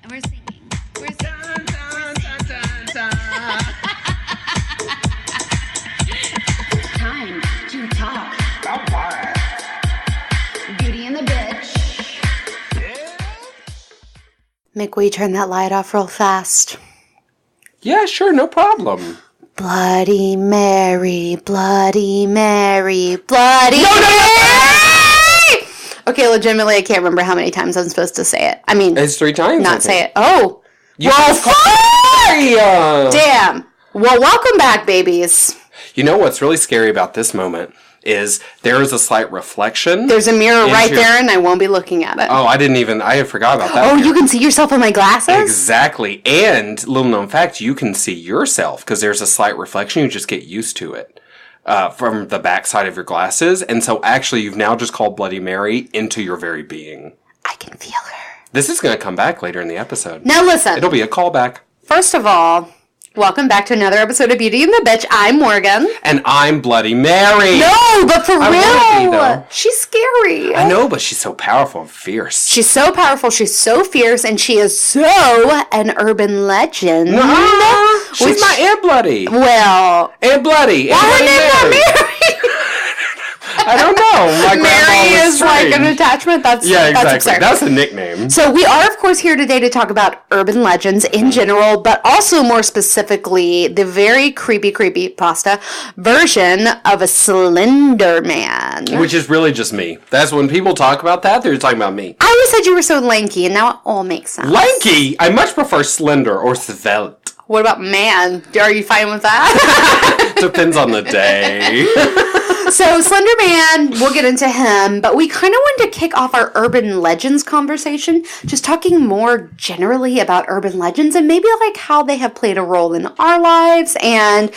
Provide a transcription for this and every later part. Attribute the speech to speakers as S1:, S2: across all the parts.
S1: And we're singing. We're singing. Time to talk. Beauty and the Bitch.
S2: Mick, will you turn that light off real fast?
S3: Yeah, sure, no problem.
S2: Bloody Mary, Bloody Mary, Bloody Mary! Okay, legitimately, I can't remember how many times I'm supposed to say it. I mean,
S3: It's 3 times.
S2: not say it. Oh!
S3: You
S2: well,
S3: fuck!
S2: Damn! Well, welcome back, babies.
S3: You know what's really scary about this moment is there is a slight reflection.
S2: There's a mirror right there, and I won't be looking at it.
S3: Oh, I had forgot about that.
S2: Oh, you can see yourself in my glasses?
S3: Exactly. And, little known fact, you can see yourself because there's a slight reflection. You just get used to it from the backside of your glasses. And so, actually, you've now just called Bloody Mary into your very being.
S2: I can feel her.
S3: This is going to come back later in the episode.
S2: Now, listen.
S3: It'll be a callback.
S2: First of all, welcome back to another episode of Beauty and the Bitch. I'm Morgan.
S3: And I'm Bloody Mary.
S2: No, but for
S3: I
S2: real.
S3: wanna be, though.
S2: She's scary.
S3: I know, but she's so powerful and fierce.
S2: She's so powerful, she's so fierce, and she is so an urban legend.
S3: She's my Aunt Bloody.
S2: Well,
S3: Aunt Bloody.
S2: why her name not Mary?
S3: I don't know. My
S2: Mary
S3: grandma was
S2: is like an
S3: strange.
S2: attachment. That's
S3: exactly.
S2: That's absurd.
S3: That's a nickname.
S2: So we are, of course, here today to talk about urban legends in general, but also more specifically the very creepy pasta version of a Slender Man.
S3: Which is really just me. That's when people talk about that, they're talking about me.
S2: I always said you were so lanky, and now it all makes sense.
S3: Lanky? I much prefer slender or svelte.
S2: What about man? Are you fine with that?
S3: Depends on the day.
S2: So, Slender Man, we'll get into him, but we kind of wanted to kick off our urban legends conversation, just talking more generally about urban legends and maybe like how they have played a role in our lives. And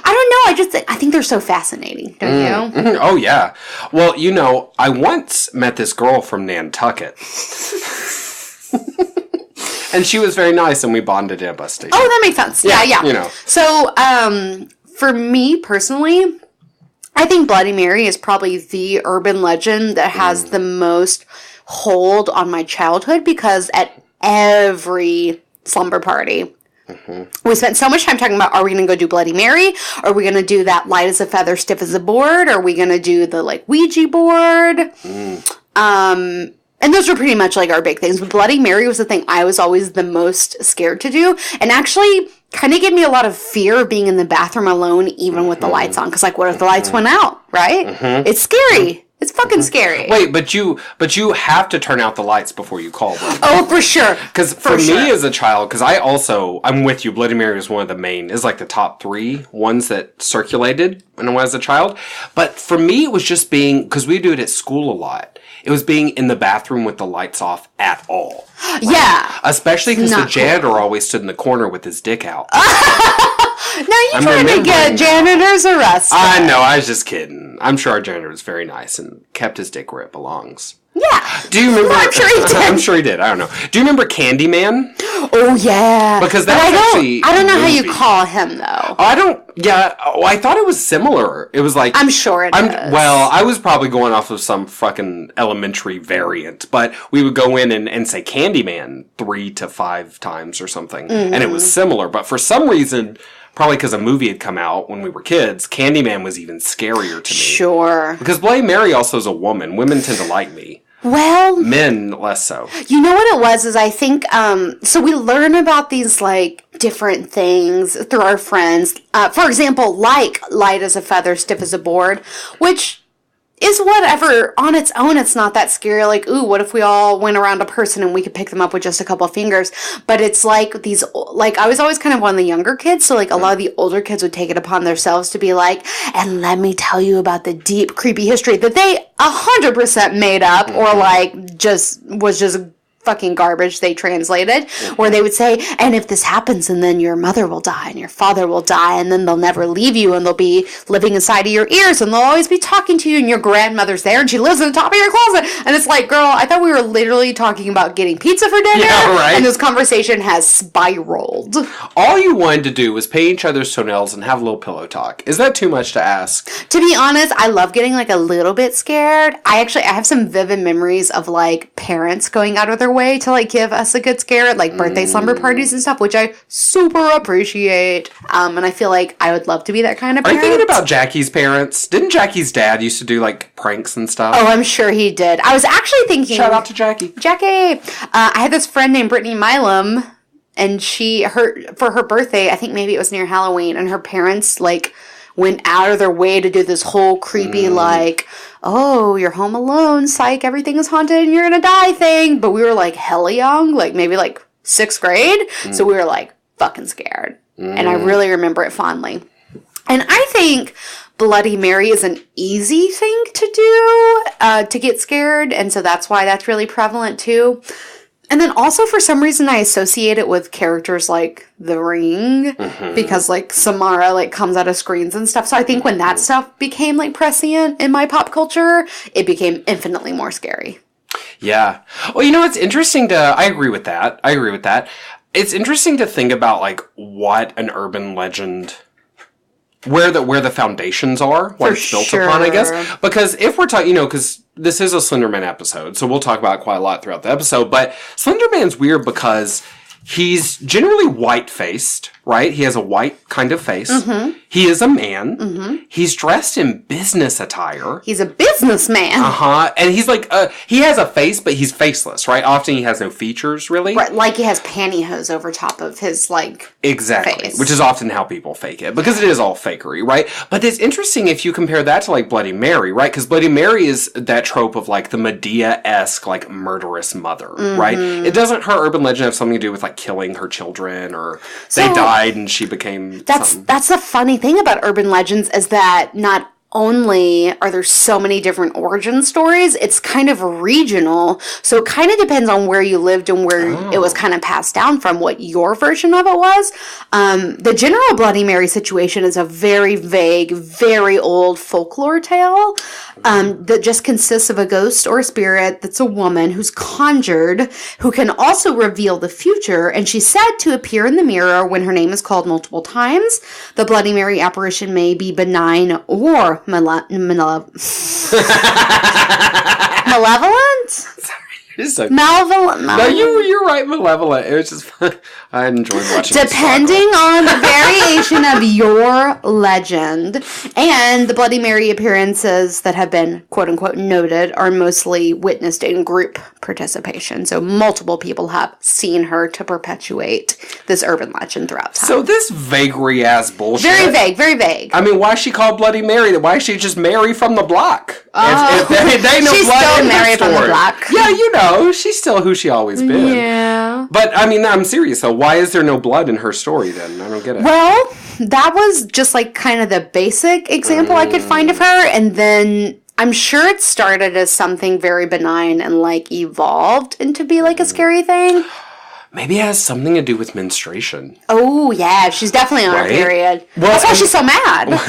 S2: I don't know, I think they're so fascinating, don't you?
S3: Mm-hmm. Oh, yeah. Well, you know, I once met this girl from Nantucket. And she was very nice, and we bonded at a bus station.
S2: Oh, that makes sense. Yeah.
S3: You know.
S2: So, for me personally, I think Bloody Mary is probably the urban legend that has the most hold on my childhood because at every slumber party, we spent so much time talking about, are we going to go do Bloody Mary? Are we going to do that light as a feather, stiff as a board? Are we going to do the like Ouija board? And those were pretty much like our big things. But Bloody Mary was the thing I was always the most scared to do. And actually kind of gave me a lot of fear of being in the bathroom alone, even with the lights on. Because like, what if the lights went out, right? It's scary. It's fucking scary.
S3: Wait, but you have to turn out the lights before you call them.
S2: Oh, for sure.
S3: Because for me as a child, because I'm with you, Bloody Mary was one of the main, is like the top 3 ones that circulated when I was a child. But for me, it was just being, because we do it at school a lot, it was being in the bathroom with the lights off at all. Right?
S2: Yeah.
S3: Especially because the janitor always stood in the corner with his dick out.
S2: Now you're trying to get janitors arrested.
S3: I know, I was just kidding. I'm sure our janitor was very nice and kept his dick where it belongs.
S2: Yeah.
S3: Do you remember?
S2: I'm sure he did.
S3: I'm sure he did. I don't know. Do you remember Candyman?
S2: Oh, yeah.
S3: Because that's actually
S2: I don't know how you call him, though.
S3: I thought it was similar. It was like...
S2: I'm sure it is.
S3: Well, I was probably going off of some fucking elementary variant, but we would go in and say Candyman 3 to 5 times or something, and it was similar. But for some reason... Probably because a movie had come out when we were kids, Candyman was even scarier to me.
S2: Sure.
S3: Because Bloody Mary also is a woman. Women tend to like me.
S2: Well...
S3: Men, less so.
S2: You know what it was, is I think, so we learn about these, like, different things through our friends. For example, like light as a feather, stiff as a board, which... is whatever. On its own, it's not that scary. Like, ooh, what if we all went around a person and we could pick them up with just a couple of fingers? But it's like these, like, I was always kind of one of the younger kids, so, like, a lot of the older kids would take it upon themselves to be like, and let me tell you about the deep, creepy history that they 100% made up, or, like, was just fucking garbage they translated, where they would say, and if this happens, and then your mother will die, and your father will die, and then they'll never leave you, and they'll be living inside of your ears, and they'll always be talking to you, and your grandmother's there, and she lives in the top of your closet. And it's like, girl, I thought we were literally talking about getting pizza for dinner, and this conversation has spiraled.
S3: All you wanted to do was paint each other's toenails and have a little pillow talk. Is that too much to ask?
S2: To be honest, I love getting, like, a little bit scared. I have some vivid memories of, like, parents going out of their way to like give us a good scare at like birthday slumber parties and stuff, which I super appreciate. And I feel like I would love to be that kind of
S3: Are you
S2: parent.
S3: thinking about Jackie's parents? Didn't Jackie's dad used to do like pranks and stuff?
S2: Oh, I'm sure he did. I was actually thinking.
S3: Shout out to Jackie.
S2: Jackie! I had this friend named Brittany Milam, and for her birthday, I think maybe it was near Halloween, and her parents like went out of their way to do this whole creepy like, oh, you're home alone, psych, everything is haunted and you're gonna die thing. But we were like hella young, like maybe like 6th grade, so we were like fucking scared. And I really remember it fondly. And I think Bloody Mary is an easy thing to do, to get scared, and so that's why that's really prevalent too. And then also, for some reason, I associate it with characters like The Ring, because, like, Samara, like, comes out of screens and stuff. So I think when that stuff became, like, prescient in my pop culture, it became infinitely more scary.
S3: Yeah. Well, you know, it's interesting I agree with that. It's interesting to think about, like, what an urban legend... Where the foundations are, what it's built upon, I guess. Because if we're talking, because this is a Slender Man episode, so we'll talk about it quite a lot throughout the episode, but Slender Man's weird because he's generally white-faced, right? He has a white kind of face. He is a man. He's dressed in business attire.
S2: He's a businessman.
S3: And he's like, he has a face, but he's faceless, right? Often he has no features, really.
S2: Right, like he has pantyhose over top of his, like,
S3: Exactly,
S2: face.
S3: which is often how people fake it, because it is all fakery, right? But it's interesting if you compare that to, like, Bloody Mary, right? Because Bloody Mary is that trope of, like, the Medea-esque, like, murderous mother, right? It doesn't her urban legend have something to do with, like, killing her children, or they died and she became something?
S2: That's the funny thing about urban legends, is that not only are there so many different origin stories, it's kind of regional. So it kind of depends on where you lived and where it was kind of passed down from, what your version of it was. The general Bloody Mary situation is a very vague, very old folklore tale that just consists of a ghost or a spirit that's a woman who's conjured, who can also reveal the future, and she's said to appear in the mirror when her name is called multiple times. The Bloody Mary apparition may be benign or malevolent? Malevolent?
S3: No, you're right, malevolent. It was just fun. I enjoyed watching
S2: Depending on the variation of your legend. And the Bloody Mary appearances that have been, quote-unquote, noted are mostly witnessed in group participation. So multiple people have seen her to perpetuate this urban legend throughout time.
S3: So this vagary-ass bullshit.
S2: Very vague, very vague.
S3: I mean, why is she called Bloody Mary? Why is she just Mary from the block?
S2: Oh.
S3: If they know
S2: She's
S3: blood
S2: still
S3: in her
S2: Mary from the
S3: story.
S2: block.
S3: Yeah, you know, she's still who she always been.
S2: Yeah.
S3: But, I mean, I'm serious, though. Why is there no blood in her story, then? I don't get it.
S2: Well, that was just like kind of the basic example I could find of her, and then I'm sure it started as something very benign and like evolved into be like a scary thing.
S3: Maybe it has something to do with menstruation.
S2: Oh yeah, she's definitely on her period.
S3: Well,
S2: that's why she's so mad.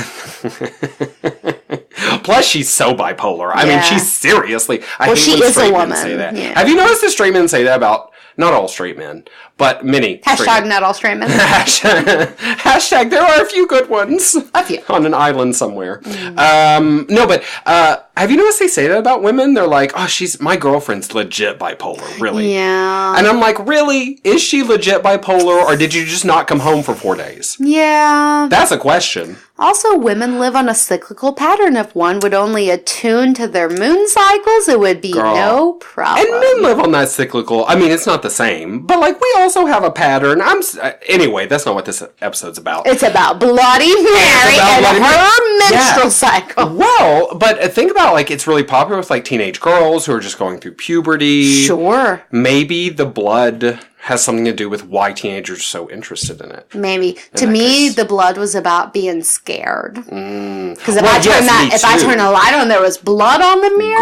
S3: Plus, she's so bipolar. I mean, she's seriously. I hate
S2: she
S3: when
S2: is
S3: straight
S2: a
S3: men
S2: woman.
S3: say that.
S2: Yeah.
S3: Have you noticed that straight men say that about not all straight men, but many?
S2: Hashtag not all straight men.
S3: Hashtag there are a few good ones.
S2: A few.
S3: On an island somewhere. No, but have you noticed they say that about women? They're like, oh, my girlfriend's legit bipolar, really.
S2: Yeah.
S3: And I'm like, really? Is she legit bipolar, or did you just not come home for 4 days?
S2: Yeah.
S3: That's a question.
S2: Also, women live on a cyclical pattern. If one would only attune to their moon cycles, it would be no problem.
S3: And men live on that cyclical. I mean, it's not the same, but like we also have a pattern. Anyway, that's not what this episode's about.
S2: It's about Bloody Mary and her menstrual cycle.
S3: Well, but think about like it's really popular with like teenage girls who are just going through puberty.
S2: Sure.
S3: Maybe the blood has something to do with why teenagers are so interested in it.
S2: Maybe. To me, the blood was about being scared. Because if I turn a light on, there was blood on the mirror.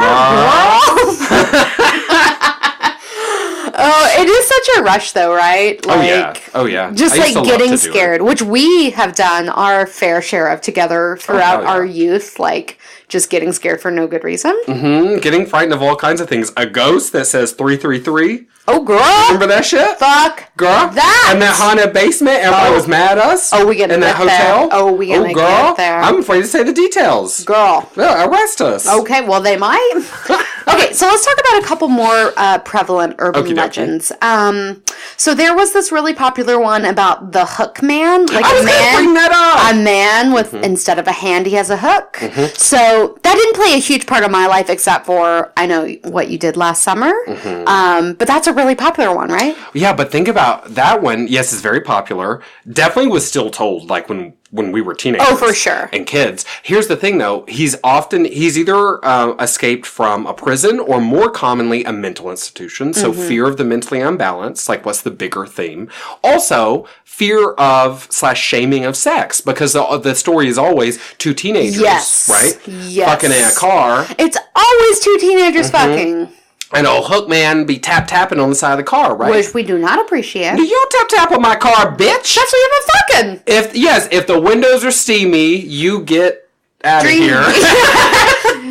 S2: Oh, it is such a rush, though, right? Like,
S3: oh yeah.
S2: Just like getting scared, which we have done our fair share of together throughout our youth. Like just getting scared for no good reason.
S3: Getting frightened of all kinds of things. A ghost that says 333.
S2: Oh, girl.
S3: Remember that shit?
S2: Fuck.
S3: Girl.
S2: That.
S3: And that haunted basement. Everybody was mad at us.
S2: Oh, we gonna
S3: in that
S2: get
S3: hotel.
S2: there. Oh, we gonna get there.
S3: I'm afraid to say the details.
S2: Girl.
S3: Yeah, arrest us.
S2: Okay, well, they might. Okay, so let's talk about a couple more prevalent urban legends. So there was this really popular one about the hook man. Like
S3: I was going to bring that up.
S2: A man with, instead of a hand, he has a hook. So that didn't play a huge part of my life except for, I know what you did last summer. But that's a really popular one, right?
S3: Yeah, but think about that one. Yes, it's very popular. Definitely was still told, like, when we were teenagers.
S2: Oh, for sure.
S3: And kids. Here's the thing, though. He's either escaped from a prison or more commonly a mental institution. So fear of the mentally unbalanced. Like, what's the bigger theme? Also, fear of / shaming of sex. Because the story is always two teenagers.
S2: Yes.
S3: Right?
S2: Yes.
S3: Fucking in a car.
S2: It's always two teenagers fucking.
S3: And old hook man be tapping on the side of the car, right?
S2: Which we do not appreciate.
S3: Do you tap on my car, bitch?
S2: That's what you're fucking.
S3: If the windows are steamy, you get out of here.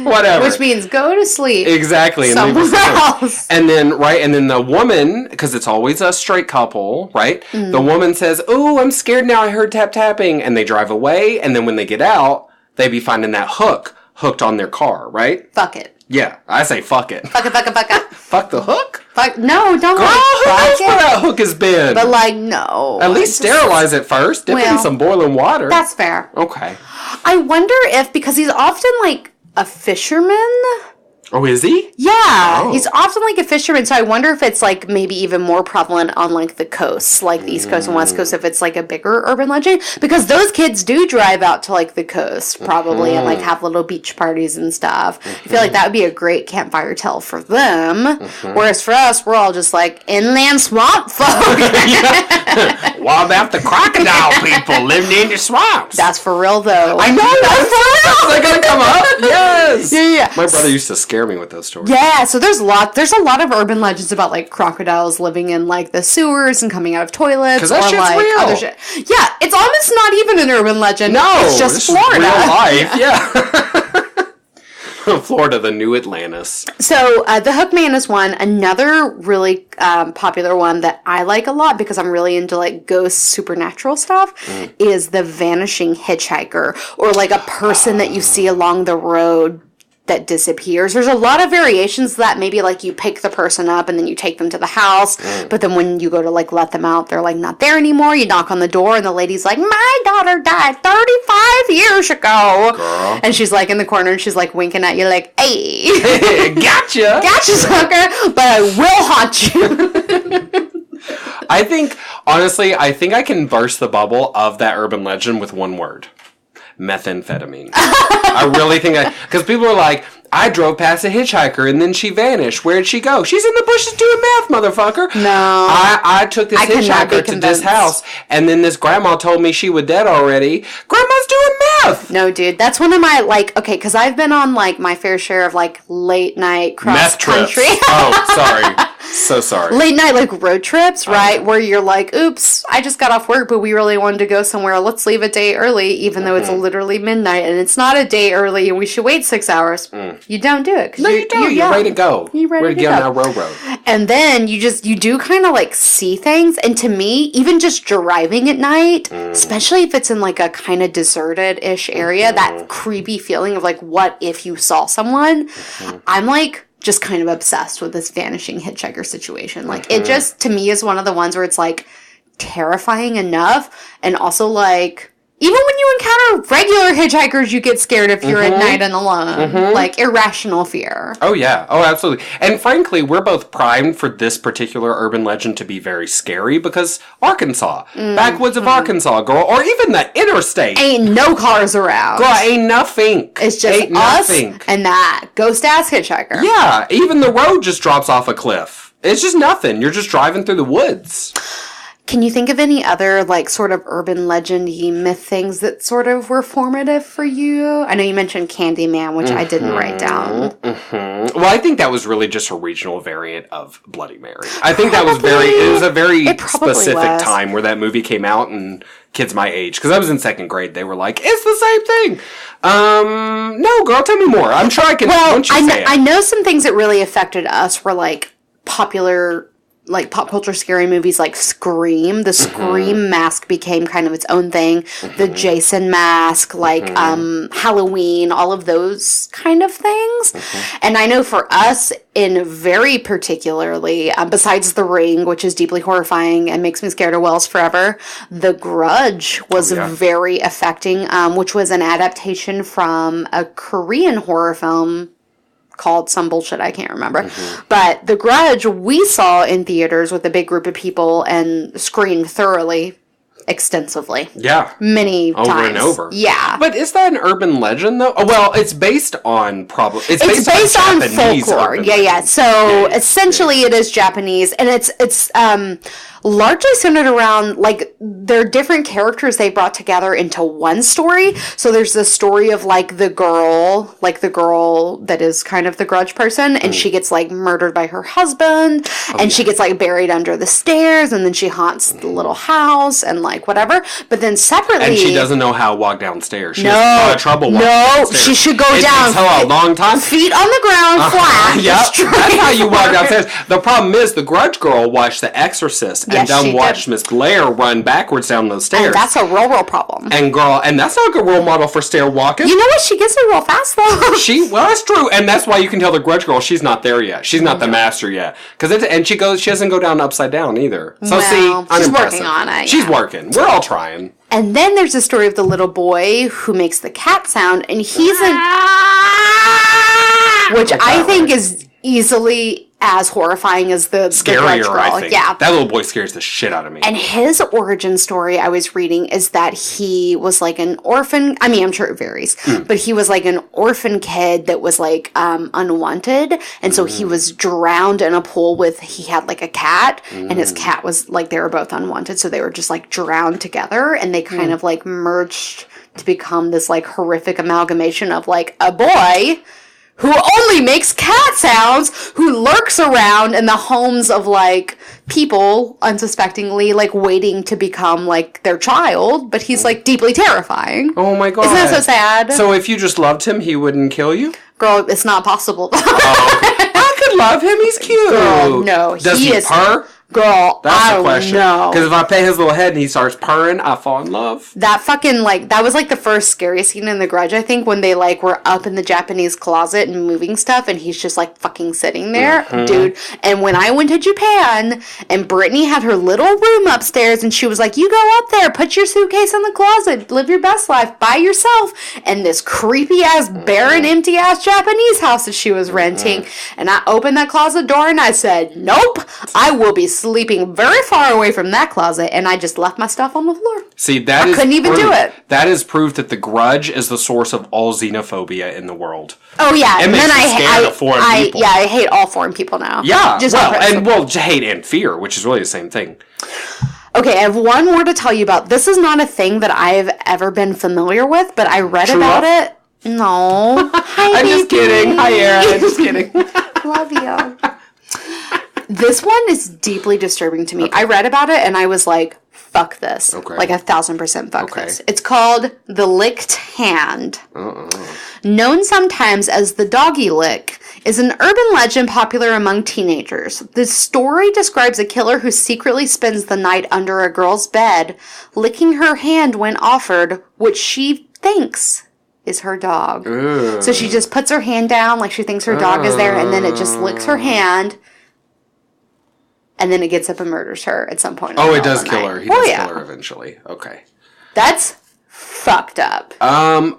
S3: Whatever.
S2: Which means go to sleep.
S3: Exactly. And
S2: somewhere else.
S3: And then the woman, because it's always a straight couple, right? The woman says, "Oh, I'm scared now. I heard tapping," and they drive away. And then when they get out, they be finding that hooked on their car, right?
S2: Fuck it.
S3: Yeah, I say fuck it.
S2: Fuck it.
S3: Fuck the hook?
S2: Fuck, no, don't
S3: Girl, who knows where that hook has been?
S2: But like, no.
S3: At least sterilize it first. Dip in some boiling water.
S2: That's fair.
S3: Okay.
S2: I wonder if, because he's often like a fisherman.
S3: Oh, is he?
S2: Yeah, he's often like a fisherman, so I wonder if it's like maybe even more prevalent on like the coasts, like the East Coast and West Coast, if it's like a bigger urban legend, because those kids do drive out to like the coast probably and like have little beach parties and stuff. I feel like that would be a great campfire tale for them, whereas for us, we're all just like inland swamp folk.
S3: What about the crocodile people living in the swamps?
S2: That's for real though.
S3: I know, that's for real. They're gonna come up. Yes.
S2: Yeah.
S3: My brother used to scare me with those stories.
S2: Yeah, so there's a lot of urban legends about like crocodiles living in like the sewers and coming out of toilets.
S3: Because that shit's
S2: like
S3: real.
S2: Other shit. Yeah, it's almost not even an urban legend.
S3: No,
S2: it's just
S3: this
S2: Florida.
S3: Is real life. Yeah. Florida, the new Atlantis.
S2: So the Hook Man is one. Another really popular one that I like a lot because I'm really into like ghost supernatural stuff is the vanishing hitchhiker, or like a person that you see along the road that disappears. There's a lot of variations to that. Maybe like you pick the person up and then you take them to the house, but then when you go to like let them out, they're like not there anymore. You knock on the door and the lady's like, "My daughter died 35 years ago."
S3: Girl.
S2: And she's like in the corner and she's like winking at you like, "Hey,
S3: Gotcha,
S2: sucker, but I will haunt you."
S3: I think I can burst the bubble of that urban legend with one word. Methamphetamine. I really think because people are like, I drove past a hitchhiker and then she vanished. Where'd she go? She's in the bushes doing meth, motherfucker.
S2: No.
S3: I took this hitchhiker to this house and then this grandma told me she was dead already. Grandma's doing meth.
S2: No, dude, that's one of my okay, because I've been on like my fair share of like late night cross
S3: meth
S2: country.
S3: Trips. Oh, sorry. So sorry.
S2: Late night like road trips, right? Where you're like, oops, I just got off work, but we really wanted to go somewhere. Let's leave a day early, even though it's literally midnight and it's not a day early and we should wait 6 hours. You don't do it.
S3: No, you don't. You're ready to go.
S2: You're ready to
S3: get
S2: go.
S3: on that road.
S2: And then you do kind of like see things. And to me, even just driving at night, especially if it's in like a kind of deserted-ish area, that creepy feeling of like, what if you saw someone? I'm like just kind of obsessed with this vanishing hitchhiker situation. Like it just, to me, is one of the ones where it's like terrifying enough. And also like, even when you encounter regular hitchhikers, you get scared if you're at night and alone. Like, irrational fear.
S3: Oh, yeah. Oh, absolutely. And frankly, we're both primed for this particular urban legend to be very scary because Arkansas. Backwoods of Arkansas, girl. Or even the interstate.
S2: Ain't no cars around.
S3: Girl, ain't nothing.
S2: It's just us and that ghost-ass hitchhiker.
S3: Yeah. Even the road just drops off a cliff. It's just nothing. You're just driving through the woods.
S2: Can you think of any other, like, sort of urban legend-y myth things that sort of were formative for you? I know you mentioned Candyman, which I didn't write down.
S3: Mm-hmm. Well, I think that was really just a regional variant of Bloody Mary. I think that was it was a very specific time where that movie came out, and kids my age, because I was in second grade, they were like, it's the same thing. No, girl, tell me more. I'm sure I can, once you say it.
S2: I know some things that really affected us were, like, popular, like, pop culture scary movies like Scream. The Scream mask became kind of its own thing. The Jason mask, like Halloween, all of those kind of things. And I know for us, in very particularly, besides The Ring, which is deeply horrifying and makes me scared of Wells forever, The Grudge was very affecting, which was an adaptation from a Korean horror film called some bullshit I can't remember. But The Grudge we saw in theaters with a big group of people and screamed thoroughly, extensively.
S3: Yeah.
S2: Many times.
S3: Over and over.
S2: Yeah.
S3: But is that an urban legend, though? Oh, well, it's based on It's
S2: based on
S3: Japanese
S2: folklore. Yeah. So essentially it is Japanese, and it's largely centered around, like, there are different characters they brought together into one story. So there's the story of, like, the girl that is kind of the Grudge person, and she gets, like, murdered by her husband, and she gets, like, buried under the stairs, and then she haunts the little house, and, like, whatever. But then separately...
S3: And she doesn't know how to walk downstairs. She has a lot of trouble walking downstairs.
S2: She should go down.
S3: It takes her a long time.
S2: Feet on the ground, flat.
S3: Yep, that's how you walk downstairs. The problem is, the Grudge girl watched The Exorcist, and then watched Miss Blair run backwards down those stairs.
S2: And that's a real problem.
S3: And that's not a good role model for stair walking.
S2: You know what? She gets it real fast, though.
S3: Well, that's true, and that's why you can tell the Grudge girl she's not there yet. She's not the master yet, and she doesn't go down upside down either. So
S2: she's working on it.
S3: She's working. We're all trying.
S2: And then there's the story of the little boy who makes the cat sound, and he's which I think is easily as horrifying as the
S3: scarier,
S2: girl.
S3: I think.
S2: Yeah.
S3: That little boy scares the shit out of me.
S2: And his origin story I was reading is that he was like an orphan. I mean, I'm sure it varies, but he was like an orphan kid that was like unwanted, and so he was drowned in a pool he had like a cat, and his cat was like, they were both unwanted, so they were just like drowned together, and they kind of like merged to become this like horrific amalgamation of like a boy who only makes cat sounds, who lurks around in the homes of, like, people, unsuspectingly, like, waiting to become, like, their child, but he's, like, deeply terrifying.
S3: Oh, my God.
S2: Isn't that so sad?
S3: So if you just loved him, he wouldn't kill you?
S2: Girl, it's not possible.
S3: Okay. I could love him, he's cute.
S2: Girl, no.
S3: Does he purr?
S2: Girl,
S3: that's the question.
S2: No.
S3: Because if I pet his little head and he starts purring, I fall in love.
S2: That fucking, like, that was, like, the first scary scene in The Grudge, I think, when they, like, were up in the Japanese closet and moving stuff, and he's just, like, fucking sitting there. Dude. And when I went to Japan, and Brittany had her little room upstairs, and she was like, you go up there, put your suitcase in the closet, live your best life by yourself. And this creepy-ass, barren, empty-ass Japanese house that she was renting. And I opened that closet door, and I said, nope, I will be sleeping very far away from that closet, and I just left my stuff on the floor.
S3: See,
S2: I couldn't even do it.
S3: That is proof that the Grudge is the source of all xenophobia in the world.
S2: Oh yeah,
S3: it
S2: and
S3: makes
S2: then
S3: me scared of foreign people.
S2: Yeah, I hate all foreign people now.
S3: Yeah,
S2: just
S3: hate and fear, which is really the same thing.
S2: Okay, I have one more to tell you about. This is not a thing that I've ever been familiar with, but I read about it. No, hi,
S3: I'm just kidding. Hi, Erin. Just kidding.
S2: Love you. This one is deeply disturbing to me. Okay. I read about it and I was like, fuck this. Okay. Like 1,000% fuck this. It's called the licked hand. Known sometimes as the doggy lick, is an urban legend popular among teenagers. The story describes a killer who secretly spends the night under a girl's bed, licking her hand when offered, which she thinks is her dog. So she just puts her hand down like she thinks her dog is there, and then it just licks her hand. And then it gets up and murders her at some point.
S3: Oh, it does kill her. He does kill her eventually. Okay.
S2: That's fucked up.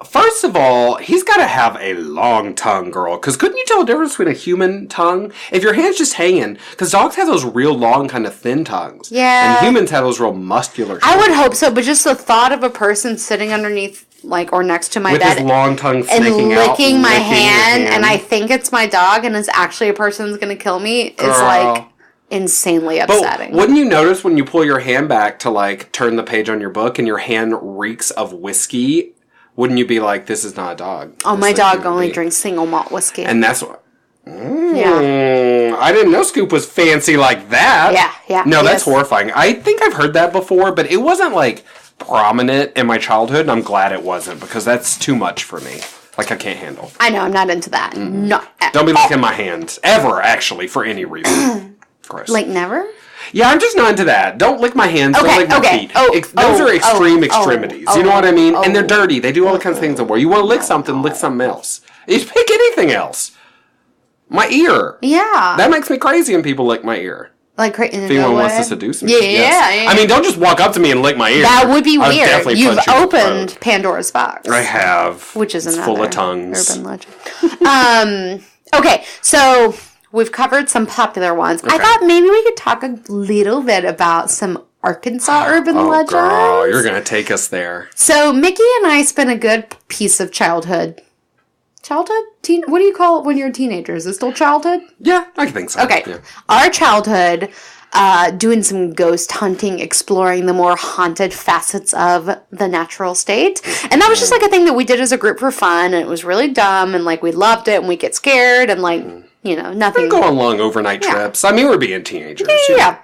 S3: First of all, he's got to have a long tongue, girl. Because couldn't you tell the difference between a human tongue? If your hand's just hanging, because dogs have those real long, kind of thin tongues.
S2: Yeah.
S3: And humans have those real muscular tongues.
S2: I would hope so, but just the thought of a person sitting underneath, like, or next to my
S3: with
S2: bed.
S3: With his long tongue
S2: snaking
S3: out.
S2: Licking my hand, and I think it's my dog, and it's actually a person who's going to kill me, is like insanely
S3: But
S2: upsetting.
S3: wouldn't you notice when you pull your hand back to, like, turn the page on your book and your hand reeks of whiskey? Wouldn't you be like, this is not a dog?
S2: Oh,
S3: This
S2: my
S3: is a
S2: dog
S3: human
S2: only
S3: being.
S2: drinks single malt whiskey.
S3: And that's what...
S2: yeah.
S3: I didn't know Scoop was fancy like that.
S2: Yeah.
S3: No,
S2: He
S3: that's
S2: is.
S3: horrifying. I think I've heard that before, but it wasn't, like, prominent in my childhood, and I'm glad it wasn't, because that's too much for me. Like, I can't handle.
S2: I know, I'm not into that. Not
S3: Don't be licking my hands. Ever, actually, for any reason. Gross.
S2: like never?
S3: Yeah, I'm just not into that. Don't lick my hands.
S2: Okay,
S3: don't lick my
S2: okay.
S3: feet.
S2: Oh,
S3: Those are extreme
S2: oh,
S3: extremities.
S2: oh,
S3: you know what I mean? And they're
S2: oh.
S3: dirty. They do all the kinds of things in the world. You want to lick something, lick something else. You pick anything else. My ear.
S2: Yeah.
S3: That makes me crazy when people lick my ear.
S2: like in
S3: If anyone wants to seduce me.
S2: Yeah,
S3: yes.
S2: yeah.
S3: I mean, don't just walk up to me and lick my ear.
S2: That would be
S3: I would
S2: weird.
S3: definitely
S2: You've
S3: punch you in the
S2: opened
S3: throat.
S2: Pandora's box.
S3: I have.
S2: Which is
S3: it's
S2: another
S3: full of tongues.
S2: urban legend. Okay, so we've covered some popular ones. I thought maybe we could talk a little bit about some Arkansas urban legends.
S3: Girl, you're going to take us there.
S2: So Mickey and I spent a good piece of childhood. What do you call it when you're a teenager? Is it still childhood?
S3: Yeah, I think so.
S2: Okay.
S3: Yeah.
S2: Our childhood, doing some ghost hunting, exploring the more haunted facets of the natural state. And that was just like a thing that we did as a group for fun. And it was really dumb. And like we loved it and we get scared and like, you know, nothing.
S3: We go on long overnight trips. I mean, we're being teenagers. you know.
S2: Yeah.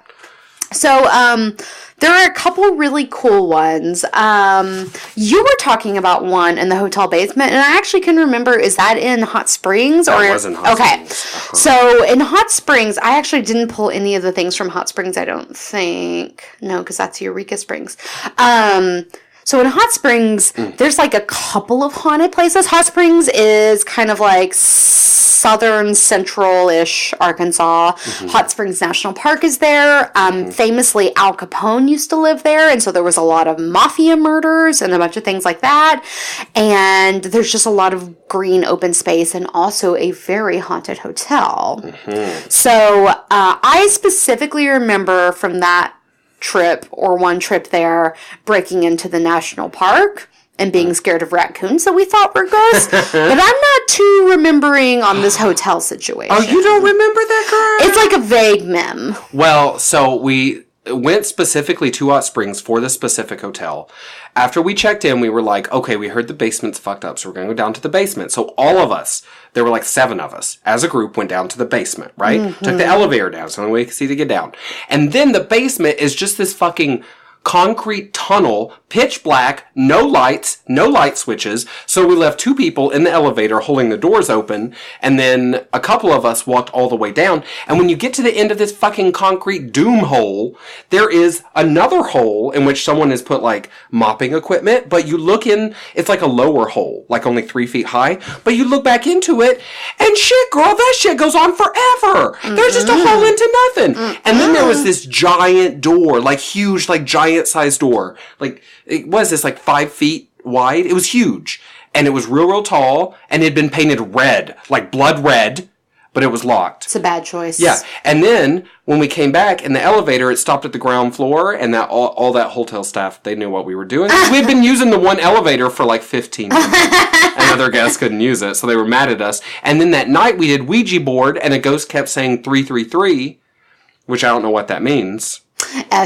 S2: So, there are a couple really cool ones. You were talking about one in the hotel basement, and I actually can remember, is that in Hot Springs?
S3: That was in Hot Springs.
S2: So in Hot Springs, I actually didn't pull any of the things from Hot Springs, I don't think. No, because that's Eureka Springs. So in Hot Springs, there's like a couple of haunted places. Hot Springs is kind of like southern central-ish Arkansas. Hot Springs National Park is there. Famously, Al Capone used to live there, and so there was a lot of mafia murders and a bunch of things like that. And there's just a lot of green open space and also a very haunted hotel. So I specifically remember from that trip or one trip there breaking into the national park and being scared of raccoons that we thought were ghosts. But I'm not too remembering on this hotel situation.
S3: Oh, you don't remember that, girl?
S2: It's like a vague mem.
S3: Well, so we went specifically to Hot Springs for this specific hotel. After we checked in, we were like, okay, we heard the basement's fucked up, so we're going to go down to the basement. So all of us, there were like 7 of us, as a group, went down to the basement, right? Took the elevator down, so the only way we could see to get down. And then the basement is just this fucking concrete tunnel, pitch black, no lights, no light switches. So we left 2 people in the elevator holding the doors open, and then a couple of us walked all the way down. And when you get to the end of this fucking concrete doom hole, there is another hole in which someone has put like mopping equipment, but you look in, it's like a lower hole, like only 3 feet high, but you look back into it, and shit, girl, that shit goes on forever. There's just a hole into nothing. And then there was this giant door, like huge, like giant sized door. Like, it was this like 5 feet wide. It was huge. And it was real tall, and it had been painted red, like blood red, but it was locked.
S2: It's a bad choice.
S3: Yeah. And then when we came back in the elevator, it stopped at the ground floor, and that all that hotel staff, they knew what we were doing. We had been using the one elevator for like 15 minutes. And other guests couldn't use it, so they were mad at us. And then that night we did Ouija board, and a ghost kept saying 333, which I don't know what that means.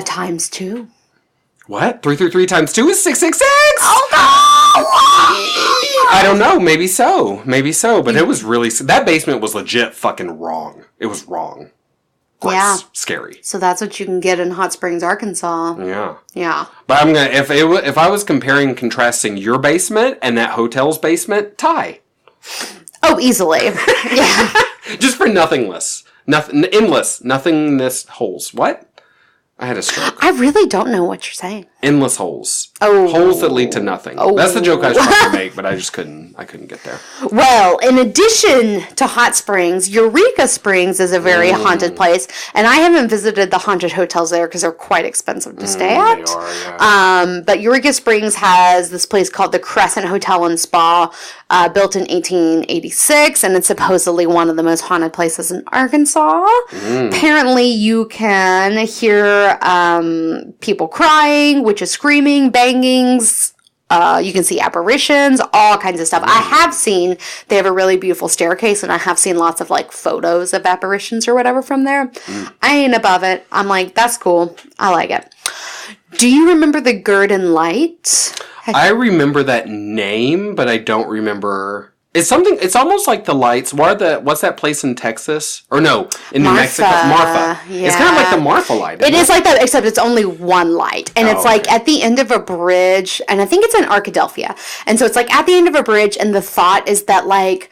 S2: Times 2.
S3: What? 333 times 2 is 666?
S2: Oh,
S3: I don't know. Maybe so. Maybe so. But it was really... That basement was legit fucking wrong. It was wrong. Gross.
S2: Yeah.
S3: Scary.
S2: So that's what you can get in Hot Springs, Arkansas.
S3: Yeah.
S2: Yeah.
S3: But I'm gonna... If I was comparing and contrasting your basement and that hotel's basement, tie.
S2: Oh, easily. Yeah.
S3: Just for nothingness. Nothing... Endless. Nothingness holes. What? I had a stroke.
S2: I really don't know what you're saying.
S3: Endless holes.
S2: Oh.
S3: Holes that lead to nothing.
S2: Oh.
S3: That's the joke I was trying to make, but I just couldn't. I couldn't get there.
S2: Well, in addition to Hot Springs, Eureka Springs is a very haunted place, and I haven't visited the haunted hotels there because they're quite expensive to stay at.
S3: They are, yeah.
S2: But Eureka Springs has this place called the Crescent Hotel and Spa, built in 1886, and it's supposedly one of the most haunted places in Arkansas. Apparently, you can hear people crying, witches screaming, bangings, You can see apparitions, all kinds of stuff. I have seen, they have a really beautiful staircase, and I have seen lots of, like, photos of apparitions or whatever from there. I ain't above it. I'm like, that's cool. I like it. Do you remember the Gurdon Light?
S3: I remember that name, but I don't remember... It's something. It's almost like the lights. What's that place in Texas? Or no, in New Mexico, Marfa.
S2: Yeah.
S3: It's kind of like the Marfa light.
S2: It is like that, except it's only one light, and it's like at the end of a bridge, and I think it's in Arkadelphia, and so it's like at the end of a bridge, and the thought is that like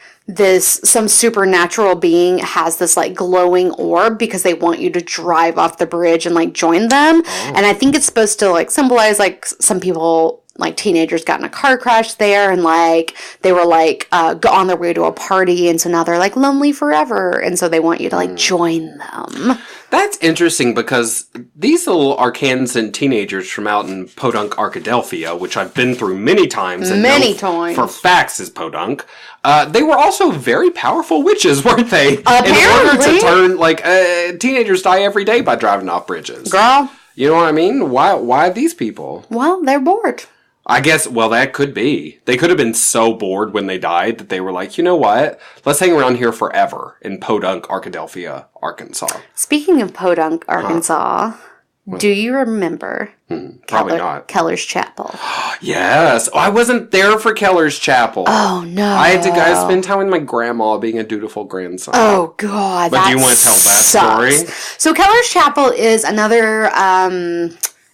S2: some supernatural being has this like glowing orb because they want you to drive off the bridge and like join them, and I think it's supposed to like symbolize like some people. Like teenagers got in a car crash there, and like they were like on their way to a party, and so now they're like lonely forever, and so they want you to like join them.
S3: That's interesting because these little Arkansan teenagers from out in Podunk, Arkadelphia, which I've been through many times, and for facts is Podunk. They were also very powerful witches, weren't they?
S2: Apparently,
S3: in order to turn like teenagers die every day by driving off bridges.
S2: Girl,
S3: you know what I mean? Why these people?
S2: Well, they're bored.
S3: I guess, well, that could be. They could have been so bored when they died that they were like, you know what? Let's hang around here forever in Podunk, Arkadelphia, Arkansas.
S2: Speaking of Podunk, Arkansas, do you remember
S3: Probably not.
S2: Keller's Chapel?
S3: Yes. Oh, I wasn't there for Keller's Chapel.
S2: Oh, no.
S3: I had to spend time with my grandma being a dutiful grandson.
S2: Oh, God.
S3: But do you want to tell that story?
S2: So Keller's Chapel is another...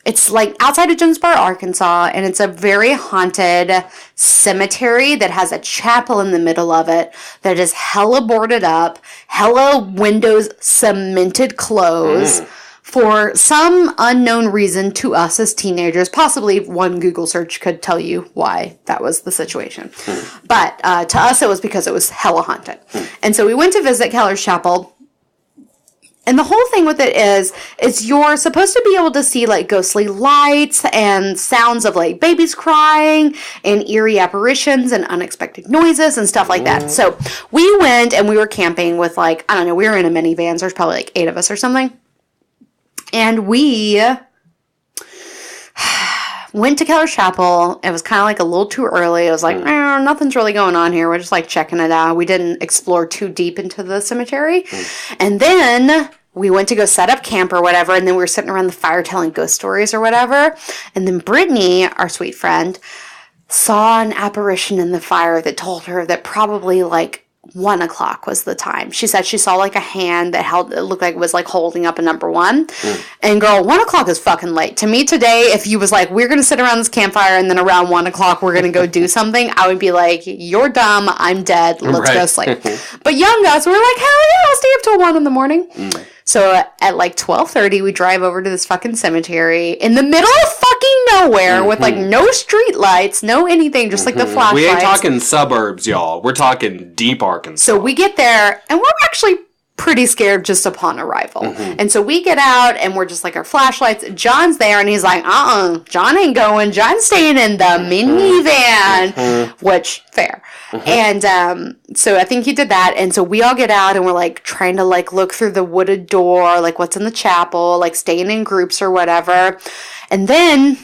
S2: it's like outside of Jonesboro, Arkansas, and it's a very haunted cemetery that has a chapel in the middle of it that is hella boarded up, hella windows cemented closed. For some unknown reason to us as teenagers, possibly one Google search could tell you why that was the situation. But to us, it was because it was hella haunted. And so we went to visit Keller's Chapel. And the whole thing with it is you're supposed to be able to see like ghostly lights and sounds of like babies crying and eerie apparitions and unexpected noises and stuff like that. So we went and we were camping with like, I don't know, we were in a minivan. There's probably like 8 of us or something. And we went to Keller's Chapel. It was kind of like a little too early. It was like, nothing's really going on here. We're just like checking it out. We didn't explore too deep into the cemetery. And then we went to go set up camp or whatever. And then we were sitting around the fire telling ghost stories or whatever. And then Brittany, our sweet friend, saw an apparition in the fire that told her that probably like 1 o'clock was the time. She said she saw like a hand that it looked like it was like holding up a number 1. And girl, 1 o'clock is fucking late. To me today, if you was like, we're going to sit around this campfire and then around 1 o'clock we're going to go do something, I would be like, you're dumb, I'm dead, let's go sleep. But young us, we're like, hell yeah, I'll stay up till 1 in the morning. So at like 12:30, we drive over to this fucking cemetery in the middle of fucking nowhere with like no street lights, no anything, just like the flashlights.
S3: We ain't talking suburbs, y'all. We're talking deep Arkansas.
S2: So we get there, and we're actually pretty scared just upon arrival. And so we get out, and we're just like our flashlights. John's there, and he's like, John ain't going. John's staying in the minivan, which, fair. And so I think he did that. And so we all get out, and we're like trying to like look through the wooded door, like what's in the chapel, like staying in groups or whatever. And then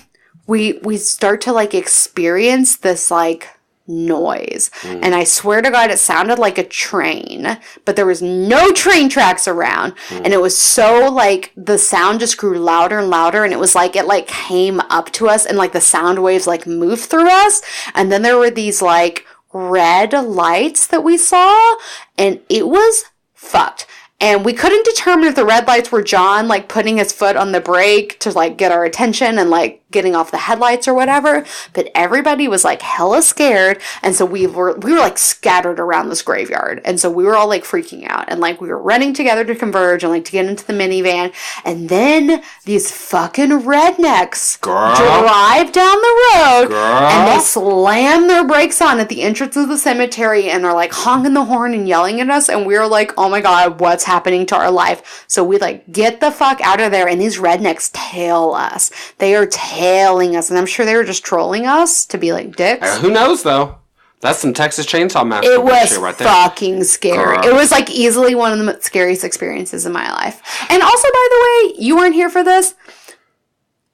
S2: we start to like experience this like noise. And I swear to God, it sounded like a train, but there was no train tracks around. And it was so like the sound just grew louder and louder, and it was like it like came up to us, and like the sound waves like moved through us. And then there were these like red lights that we saw, and it was fucked. And we couldn't determine if the red lights were John, like, putting his foot on the brake to, like, get our attention and, like, getting off the headlights or whatever. But everybody was, like, hella scared. And so we were like, scattered around this graveyard. And so we were all, like, freaking out. And, like, we were running together to converge and, like, to get into the minivan. And then these fucking rednecks drive down the road. And they slam their brakes on at the entrance of the cemetery and are, like, honking the horn and yelling at us. And we were like, oh, my God, what's happening to our life? So we like get the fuck out of there, and these rednecks tail us. They are tailing us, and I'm sure they were just trolling us to be like dicks.
S3: Who knows though? That's some Texas Chainsaw Massacre.
S2: It was
S3: shit right there.
S2: fucking scary. It was like easily one of the scariest experiences in my life. And also, by the way, you weren't here for this.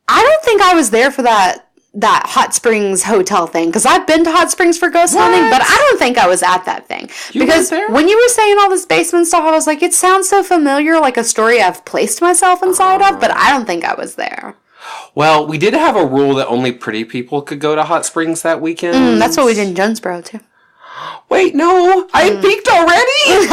S2: I don't think I was there for that that Hot Springs hotel thing, because I've been to Hot Springs for ghost hunting, but I don't think I was at that thing. Because when you were saying all this basement stuff, I was like, it sounds so familiar, like a story I've placed myself inside of, but I don't think I was there.
S3: Well, we did have a rule that only pretty people could go to Hot Springs that weekend.
S2: That's what we did in Jonesboro, too.
S3: Wait, no, I peaked already?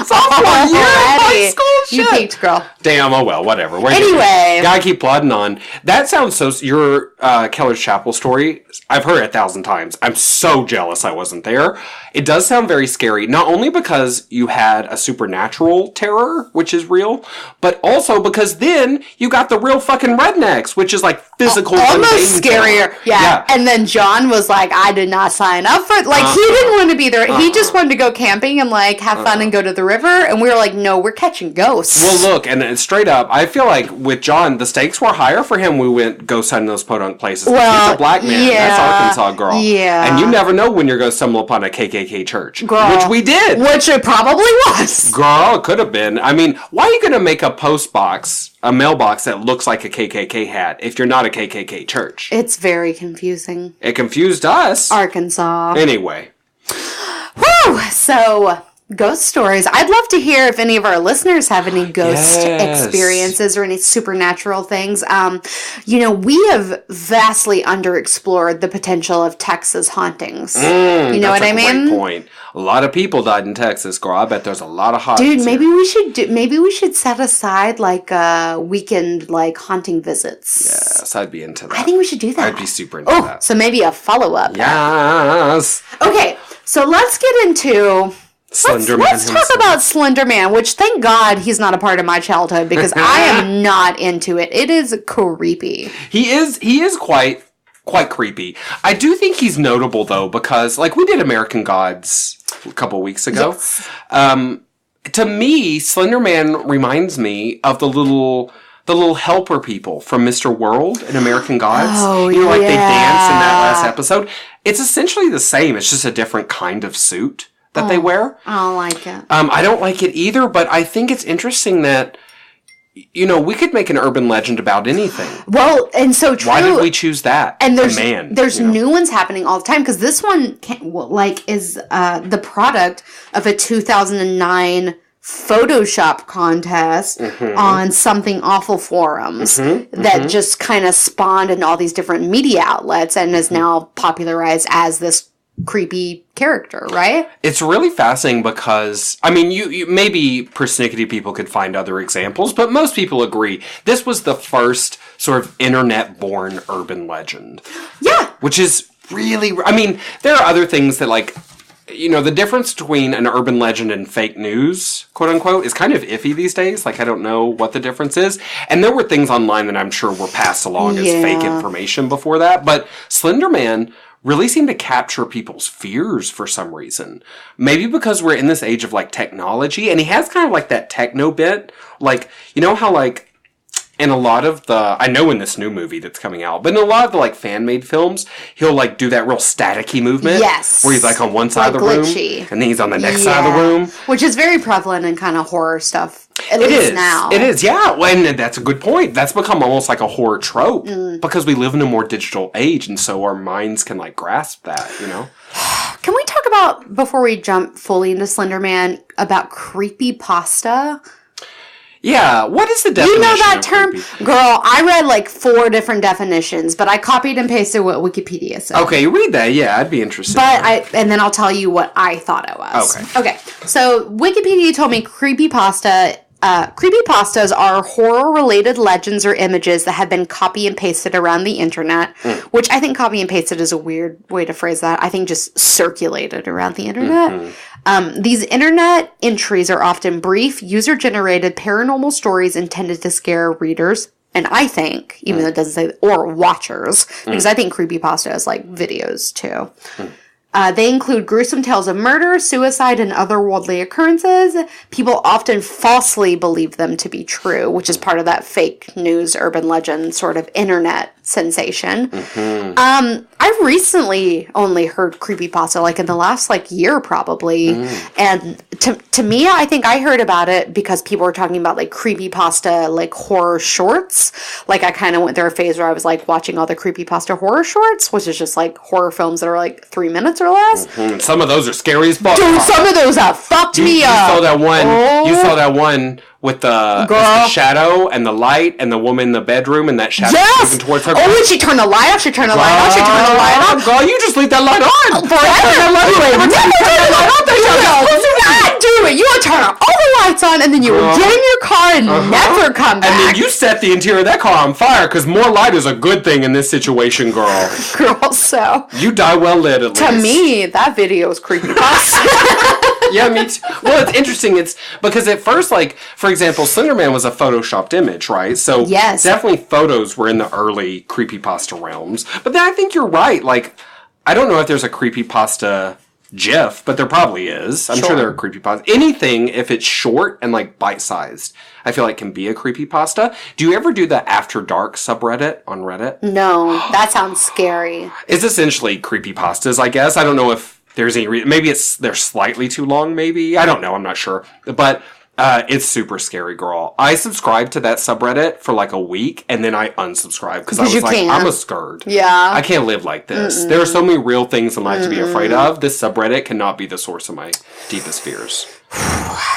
S3: Sophomore year of high school? Shit.
S2: You peaked, girl.
S3: Damn, oh well, whatever.
S2: Anyway.
S3: Gotta keep plodding on. That sounds so... Your Keller's Chapel story, I've heard it 1,000 times. I'm so jealous I wasn't there. It does sound very scary, not only because you had a supernatural terror, which is real, but also because then you got the real fucking rednecks, which is like physical...
S2: Almost scarier. Yeah. And then John was like, I did not sign up for it. Like, he didn't want to be there. He just wanted to go camping and, like, have fun and go to the river. And we were like, no, we're catching ghosts.
S3: Well, look, and straight up, I feel like with John, the stakes were higher for him. We went ghost hunting those podunk places.
S2: Well,
S3: he's a black man.
S2: yeah,
S3: That's Arkansas, girl.
S2: Yeah.
S3: And you never know when you're going to stumble upon a KKK church.
S2: Girl.
S3: Which we did.
S2: Which it probably was.
S3: Girl, it could have been. I mean, why are you going to make a post box, a mailbox that looks like a KKK hat if you're not a KKK church?
S2: It's very confusing.
S3: It confused us.
S2: Arkansas.
S3: Anyway.
S2: Whew! So, ghost stories. I'd love to hear if any of our listeners have any ghost experiences or any supernatural things. We have vastly underexplored the potential of Texas hauntings. You know what I mean?
S3: Great point. A lot of people died in Texas, girl. I bet there's a lot of
S2: Dude,
S3: hauntings.
S2: maybe we should set aside like a weekend like haunting visits.
S3: Yes, I'd be into that.
S2: I think we should do that.
S3: I'd be super into that.
S2: So maybe a follow-up.
S3: Yes.
S2: Okay, so let's get into...
S3: Slender Man.
S2: Let's talk about Slender Man, which thank God he's not a part of my childhood because I am not into it. It is creepy.
S3: He is quite creepy. I do think he's notable though because like we did American Gods a couple weeks ago.
S2: Yes.
S3: To me, Slender Man reminds me of the little helper people from Mr. World and American Gods.
S2: Oh,
S3: they dance in that last episode. It's essentially the same. It's just a different kind of suit that they wear.
S2: I don't like it.
S3: I don't like it either, but I think it's interesting that, we could make an urban legend about anything.
S2: Well, and so true.
S3: Why did we choose that?
S2: And there's new ones happening all the time because this one is the product of a 2009 Photoshop contest on Something Awful forums that just kind of spawned in all these different media outlets and is now popularized as this creepy character, right?
S3: It's really fascinating because, I mean, you maybe persnickety people could find other examples, but most people agree this was the first sort of internet-born urban legend. Yeah. Which is really, I mean, there are other things that like, the difference between an urban legend and fake news, quote unquote, is kind of iffy these days. Like, I don't know what the difference is. And there were things online that I'm sure were passed along as fake information before that. But Slender Man really seemed to capture people's fears for some reason. Maybe because we're in this age of, like, technology. And he has kind of, like, that techno bit. Like, you know how, like, in a lot of the... I know in this new movie that's coming out, but in a lot of the, like, fan-made films, he'll, like, do that real staticky movement.
S2: Yes.
S3: Where he's, like, on one side of the room. And then he's on the next side of the room.
S2: Which is very prevalent in kind of horror stuff. At least now.
S3: It is, yeah. And that's a good point. That's become almost like a horror trope. Because we live in a more digital age, and so our minds can, like, grasp that,
S2: Can we talk about, before we jump fully into Slender Man, about creepypasta?
S3: Yeah, what is the definition?
S2: You know that term?
S3: Creepy?
S2: Girl, I read like 4 different definitions, but I copied and pasted what Wikipedia said.
S3: Okay, read that. Yeah, I'd be interested.
S2: And then I'll tell you what I thought it was. Okay. So Wikipedia told me creepypastas are horror-related legends or images that have been copy and pasted around the internet, which I think copy and pasted is a weird way to phrase that. I think just circulated around the internet. These internet entries are often brief, user-generated paranormal stories intended to scare readers, and I think, even though it doesn't say, or watchers, because I think creepypasta is like videos too. They include gruesome tales of murder, suicide, and otherworldly occurrences. People often falsely believe them to be true, which is part of that fake news, urban legend sort of internet sensation. I recently only heard creepypasta, like in the last like year probably. And to me, I think I heard about it because people were talking about like creepypasta, like horror shorts. Like I kind of went through a phase where I was like watching all the creepypasta horror shorts, which is just like horror films that are like 3 minutes or less.
S3: Some of those are scary as fuck.
S2: Dude, some of those have fucked me up.
S3: You saw that one. You saw that one with the shadow and the light and the woman in the bedroom and that shadow moving towards her.
S2: Oh, and she turned the light off. She turned the light off. She turned the light off.
S3: Girl, you just leave that light on.
S2: Forever. Never turn the light off. You will not do it. You will turn all the lights on and then you will get in your car and never come back.
S3: And then you set the interior of that car on fire because more light is a good thing in this situation, girl.
S2: Girl, so.
S3: You die well lit, at least.
S2: To me, that video is creepy.
S3: Yeah, me too. Well, it's interesting. It's because at first, like, for example, Slender Man was a photoshopped image, right? So definitely photos were in the early creepypasta realms. But then I think you're right. Like, I don't know if there's a creepypasta GIF, but there probably is. I'm sure there are creepypasta. Anything, if it's short and, like, bite-sized, I feel like can be a creepypasta. Do you ever do the After Dark subreddit on Reddit?
S2: No, that sounds scary.
S3: It's essentially creepypastas, I guess. I don't know if there's any reason. Maybe they're slightly too long, maybe. I don't know. I'm not sure. But it's super scary, girl. I subscribed to that subreddit for like a week, and then I unsubscribed because I was like, I'm scared.
S2: Yeah.
S3: I can't live like this. There are so many real things in life to be afraid of. This subreddit cannot be the source of my deepest fears.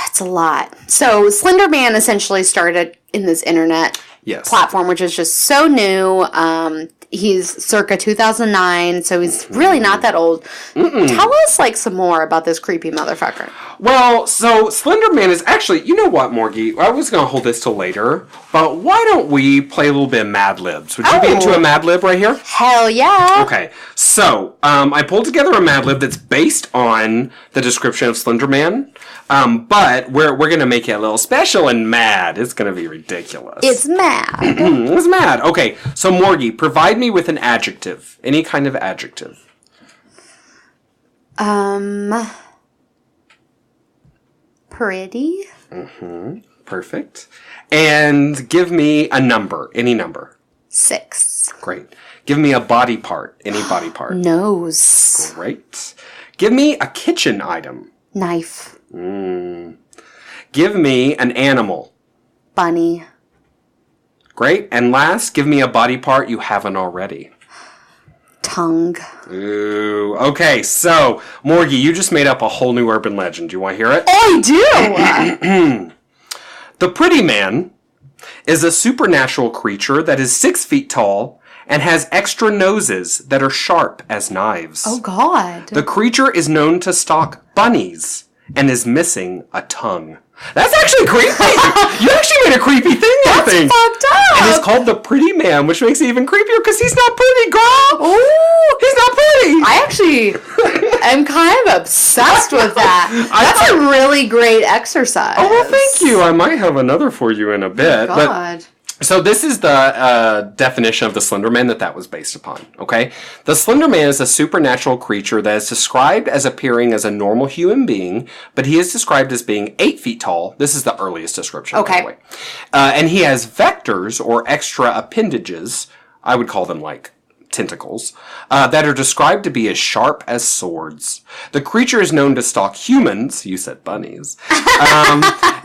S2: It's a lot. So Slender Man essentially started in this internet platform, which is just so new. He's circa 2009, so he's really not that old. Tell us, like, some more about this creepy motherfucker.
S3: Well, so Slender Man is actually, you know what, Morgie? I was going to hold this till later, but why don't we play a little bit of Mad Libs? Would you be into a Mad Lib right here?
S2: Hell yeah.
S3: Okay, so I pulled together a Mad Lib that's based on the description of Slender Man, but we're going to make it a little special and mad. It's going to be ridiculous.
S2: It's mad.
S3: It's mad. Okay, so Morgie, provide me with an adjective. Any kind of adjective.
S2: Pretty.
S3: Perfect. And give me a number. Any number.
S2: 6.
S3: Great. Give me a body part. Any body part.
S2: Nose.
S3: Great. Give me a kitchen item.
S2: Knife.
S3: Give me an animal.
S2: Bunny.
S3: Great. And last, give me a body part you haven't already.
S2: Tongue.
S3: Ooh. Okay, so, Morgie, you just made up a whole new urban legend. Do you want to hear it?
S2: I do!
S3: The Pretty Man is a supernatural creature that is 6 feet tall and has extra noses that are sharp as knives.
S2: Oh, God.
S3: The creature is known to stalk bunnies and is missing a tongue. That's actually creepy. You actually made a creepy thing, I think.
S2: That's fucked up.
S3: And it's called The Pretty Man, which makes it even creepier because he's not pretty, girl.
S2: Ooh.
S3: He's not pretty.
S2: I actually am kind of obsessed with that. That's a really great exercise.
S3: Oh, well, thank you. I might have another for you in a bit.
S2: Oh, God.
S3: So this is the definition of the Slender Man that was based upon, okay? The Slender Man is a supernatural creature that is described as appearing as a normal human being, but he is described as being 8 feet tall. This is the earliest description, by the way. And he has vectors, or extra appendages, I would call them like tentacles, that are described to be as sharp as swords. The creature is known to stalk humans, you said bunnies,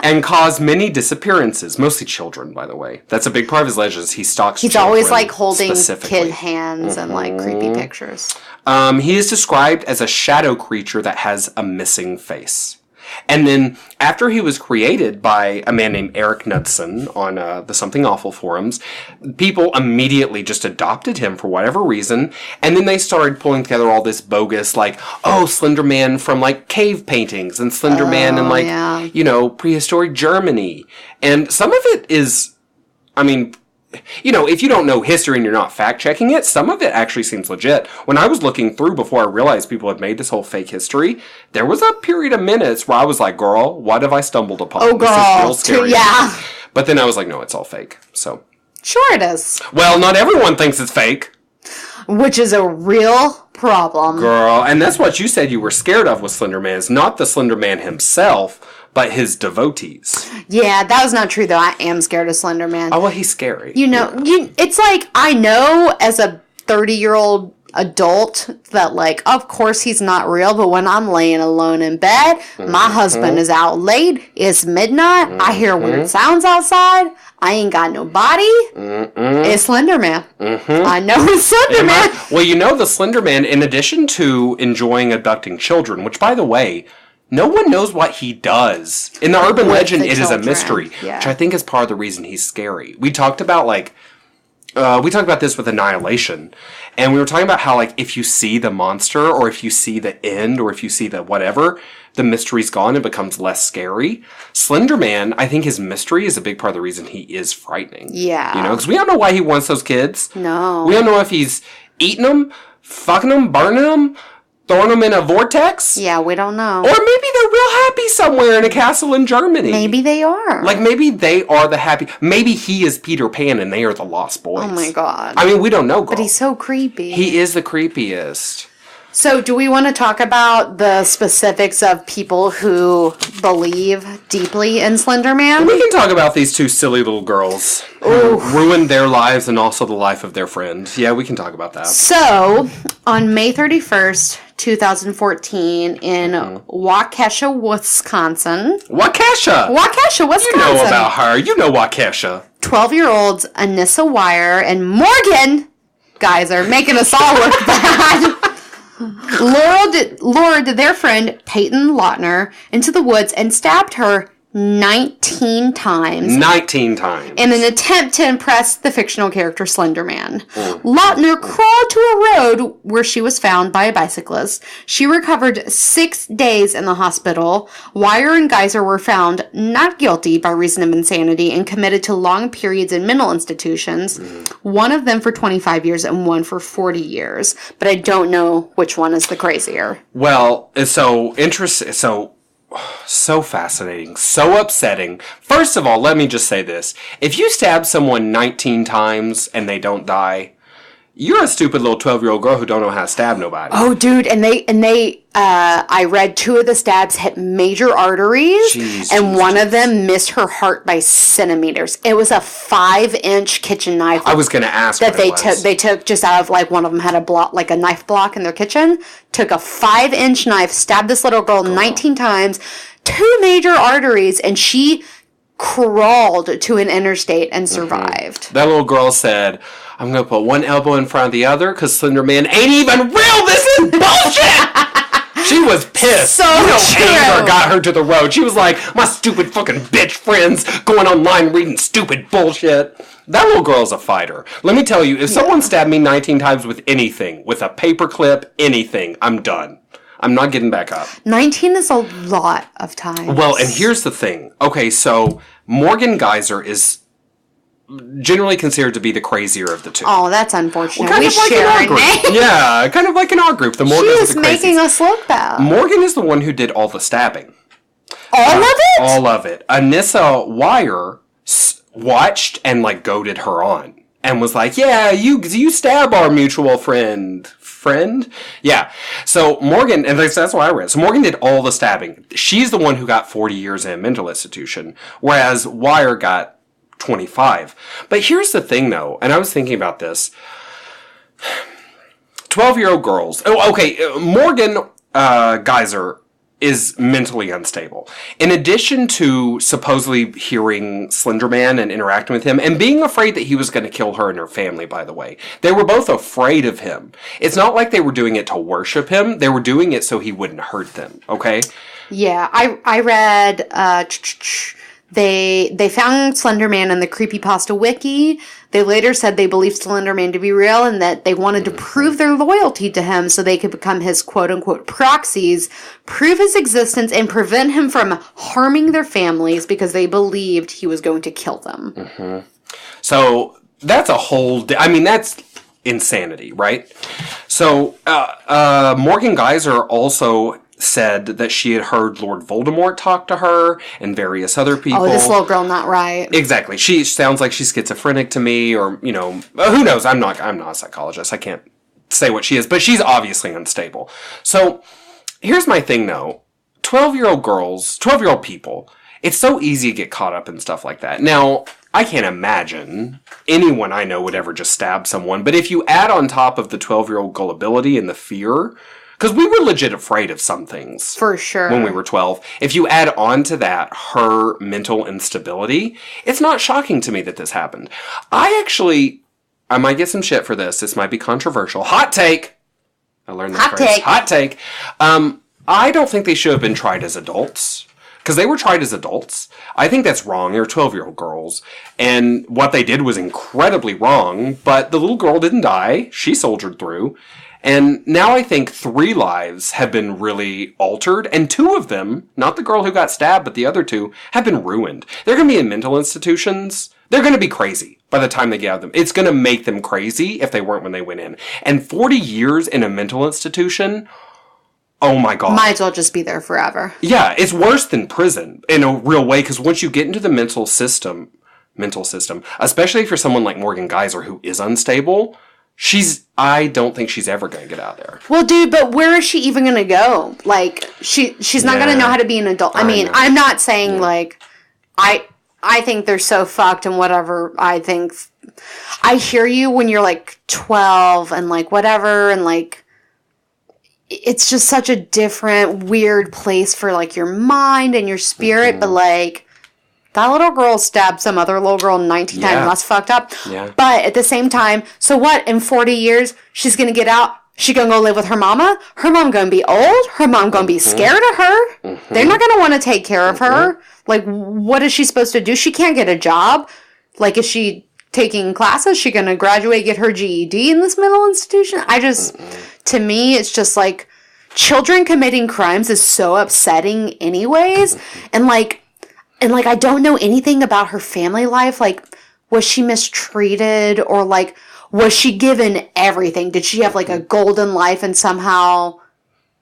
S3: and cause many disappearances, mostly children, by the way. That's a big part of his legends. He stalks
S2: He's
S3: children
S2: always like holding
S3: specifically.
S2: kid hands and like creepy pictures.
S3: He is described as a shadow creature that has a missing face. And then, after he was created by a man named Eric Knudsen on the Something Awful forums, people immediately just adopted him for whatever reason, and then they started pulling together all this bogus, like, oh, Slender Man from, like, cave paintings, and Slender Man in, like, you know, prehistoric Germany. And some of it is, I mean, you know, if you don't know history and you're not fact-checking it, some of it actually seems legit. When I was looking through before I realized people had made this whole fake history, there was a period of minutes where I was like, girl, what have I stumbled upon?
S2: Oh, girl.
S3: This is real scary.
S2: Yeah.
S3: But then I was like, no, it's all fake. So.
S2: Sure it is.
S3: Well, not everyone thinks it's fake.
S2: Which is a real problem.
S3: Girl, and that's what you said you were scared of with Slender Man, is not the Slender Man himself, but his devotees.
S2: Yeah, that was not true, though. I am scared of Slender Man.
S3: Oh, well, he's scary.
S2: You know, it's like, I know as a 30-year-old adult that, like, of course he's not real, but when I'm laying alone in bed, my husband is out late, it's midnight, I hear weird sounds outside, I ain't got no body, it's Slender Man. I know it's Slender Man.
S3: Well, you know, the Slender Man, in addition to enjoying abducting children, which, by the way, no one knows what he does. In the urban legend, it is a mystery, which I think is part of the reason he's scary. We talked about, like, this with Annihilation, and we were talking about how, like, if you see the monster, or if you see the end, or if you see the whatever, the mystery's gone and becomes less scary. Slender Man, I think his mystery is a big part of the reason he is frightening.
S2: Yeah.
S3: You know, because we don't know why he wants those kids.
S2: No.
S3: We don't know if he's eating them, fucking them, burning them, throwing them in a vortex.
S2: Yeah, we don't know.
S3: Or maybe they're real happy somewhere in a castle in Germany.
S2: Maybe they are.
S3: Like, maybe they are the happy... Maybe he is Peter Pan and they are the Lost Boys.
S2: Oh my God.
S3: I mean, we don't know, girl.
S2: But he's so creepy.
S3: He is the creepiest.
S2: So, do we want to talk about the specifics of people who believe deeply in Slender Man?
S3: We can talk about these two silly little girls who ruined their lives and also the life of their friend. Yeah, we can talk about that.
S2: So, on May 31st, 2014, in Waukesha, Wisconsin.
S3: Waukesha,
S2: Wisconsin.
S3: You know about her. You know Waukesha.
S2: 12-year-olds Anissa Wire and Morgan Geyser, making us all look bad, lured their friend Peyton Lautner into the woods and stabbed her 19 times.
S3: 19 times.
S2: In an attempt to impress the fictional character Slender Man. Lautner crawled to a road where she was found by a bicyclist. She recovered 6 days in the hospital. Wire and Geyser were found not guilty by reason of insanity and committed to long periods in mental institutions. One of them for 25 years and one for 40 years. But I don't know which one is the crazier.
S3: Well, it's so interesting. So fascinating, so upsetting. First of all, let me just say this. If you stab someone 19 times and they don't die, you're a stupid little 12-year-old girl who don't know how to stab nobody.
S2: Oh, dude, and I read 2 of the stabs hit major arteries, one of them missed her heart by centimeters. It was a 5-inch kitchen knife.
S3: I was going to ask
S2: that they took just out of, like, one of them had a block, like a knife block in their kitchen, took a 5-inch knife, stabbed this little girl 19 times, 2 major arteries, and she crawled to an interstate and survived.
S3: That little girl said, I'm going to put one elbow in front of the other because Slender Man ain't even real. This is bullshit. She was pissed.
S2: So true.
S3: Anger got her to the road. She was like, my stupid fucking bitch friends going online reading stupid bullshit. That little girl's a fighter. Let me tell you, if someone stabbed me 19 times with anything, with a paperclip, anything, I'm done. I'm not getting back up. 19
S2: is a lot of time.
S3: Well, and here's the thing. Okay, so Morgan Geyser is generally considered to be the crazier of the two.
S2: Oh, that's unfortunate.
S3: Well,
S2: we share a name.
S3: Yeah, kind of like in our group. The Morgans
S2: She is making us look bad.
S3: Morgan is the one who did all the stabbing.
S2: All of it?
S3: All of it. Anissa Wire watched and, like, goaded her on. And was like, yeah, you stab our mutual friend. Yeah. So Morgan, and that's why I read. So Morgan did all the stabbing. She's the one who got 40 years in a mental institution, whereas Wire got 25. But here's the thing, though, and I was thinking about this. 12-year-old girls. Oh, okay. Morgan Geyser is mentally unstable. In addition to supposedly hearing Slender Man and interacting with him, and being afraid that he was going to kill her and her family, by the way. They were both afraid of him. It's not like they were doing it to worship him. They were doing it so he wouldn't hurt them, okay?
S2: Yeah, I read... They found Slender Man in the Creepypasta Wiki. They later said they believed Slender Man to be real and that they wanted to prove their loyalty to him so they could become his quote-unquote proxies, prove his existence, and prevent him from harming their families because they believed he was going to kill them.
S3: Mm-hmm. So that's a whole... that's insanity, right? So Morgan Geyser also said that she had heard Lord Voldemort talk to her and various other people.
S2: Oh, this little girl not right.
S3: Exactly. She sounds like she's schizophrenic to me, or, who knows? I'm not a psychologist. I can't say what she is, but she's obviously unstable. So here's my thing, though. 12-year-old girls, 12-year-old people, it's so easy to get caught up in stuff like that. Now, I can't imagine anyone I know would ever just stab someone, but if you add on top of the 12-year-old gullibility and the fear, because we were legit afraid of some things.
S2: For sure.
S3: When we were 12. If you add on to that her mental instability, it's not shocking to me that this happened. I might get some shit for this. This might be controversial. Hot take! I learned that phrase. Hot take. I don't think they should have been tried as adults. Because they were tried as adults. I think that's wrong. They're 12-year-old girls. And what they did was incredibly wrong. But the little girl didn't die. She soldiered through. And now I think 3 lives have been really altered. And 2 of them, not the girl who got stabbed, but the other 2, have been ruined. They're going to be in mental institutions. They're going to be crazy by the time they get out of them. It's going to make them crazy if they weren't when they went in. And 40 years in a mental institution... Oh my God.
S2: Might as well just be there forever.
S3: Yeah, it's worse than prison in a real way, because once you get into the mental system, especially if you're someone like Morgan Geyser who is unstable, I don't think she's ever going to get out of there.
S2: Well, dude, but where is she even going to go? Like, she's not going to know how to be an adult. I mean, I'm not saying, like, I think they're so fucked and whatever. I hear you when you're, like, 12 and, like, whatever, and, like, it's just such a different, weird place for, like, your mind and your spirit, but, like, that little girl stabbed some other little girl 19 times. That's fucked up. Yeah. But at the same time, so what? In 40 years, she's going to get out. She going to go live with her mama. Her mom going to be old. Her mom going to be scared of her. They're not going to want to take care of her. Like, what is she supposed to do? She can't get a job. Like, is she taking classes? She going to graduate, get her GED in this mental institution? To me, it's just like, children committing crimes is so upsetting anyways. And I don't know anything about her family life. Like, was she mistreated, or like, was she given everything? Did she have like a golden life and somehow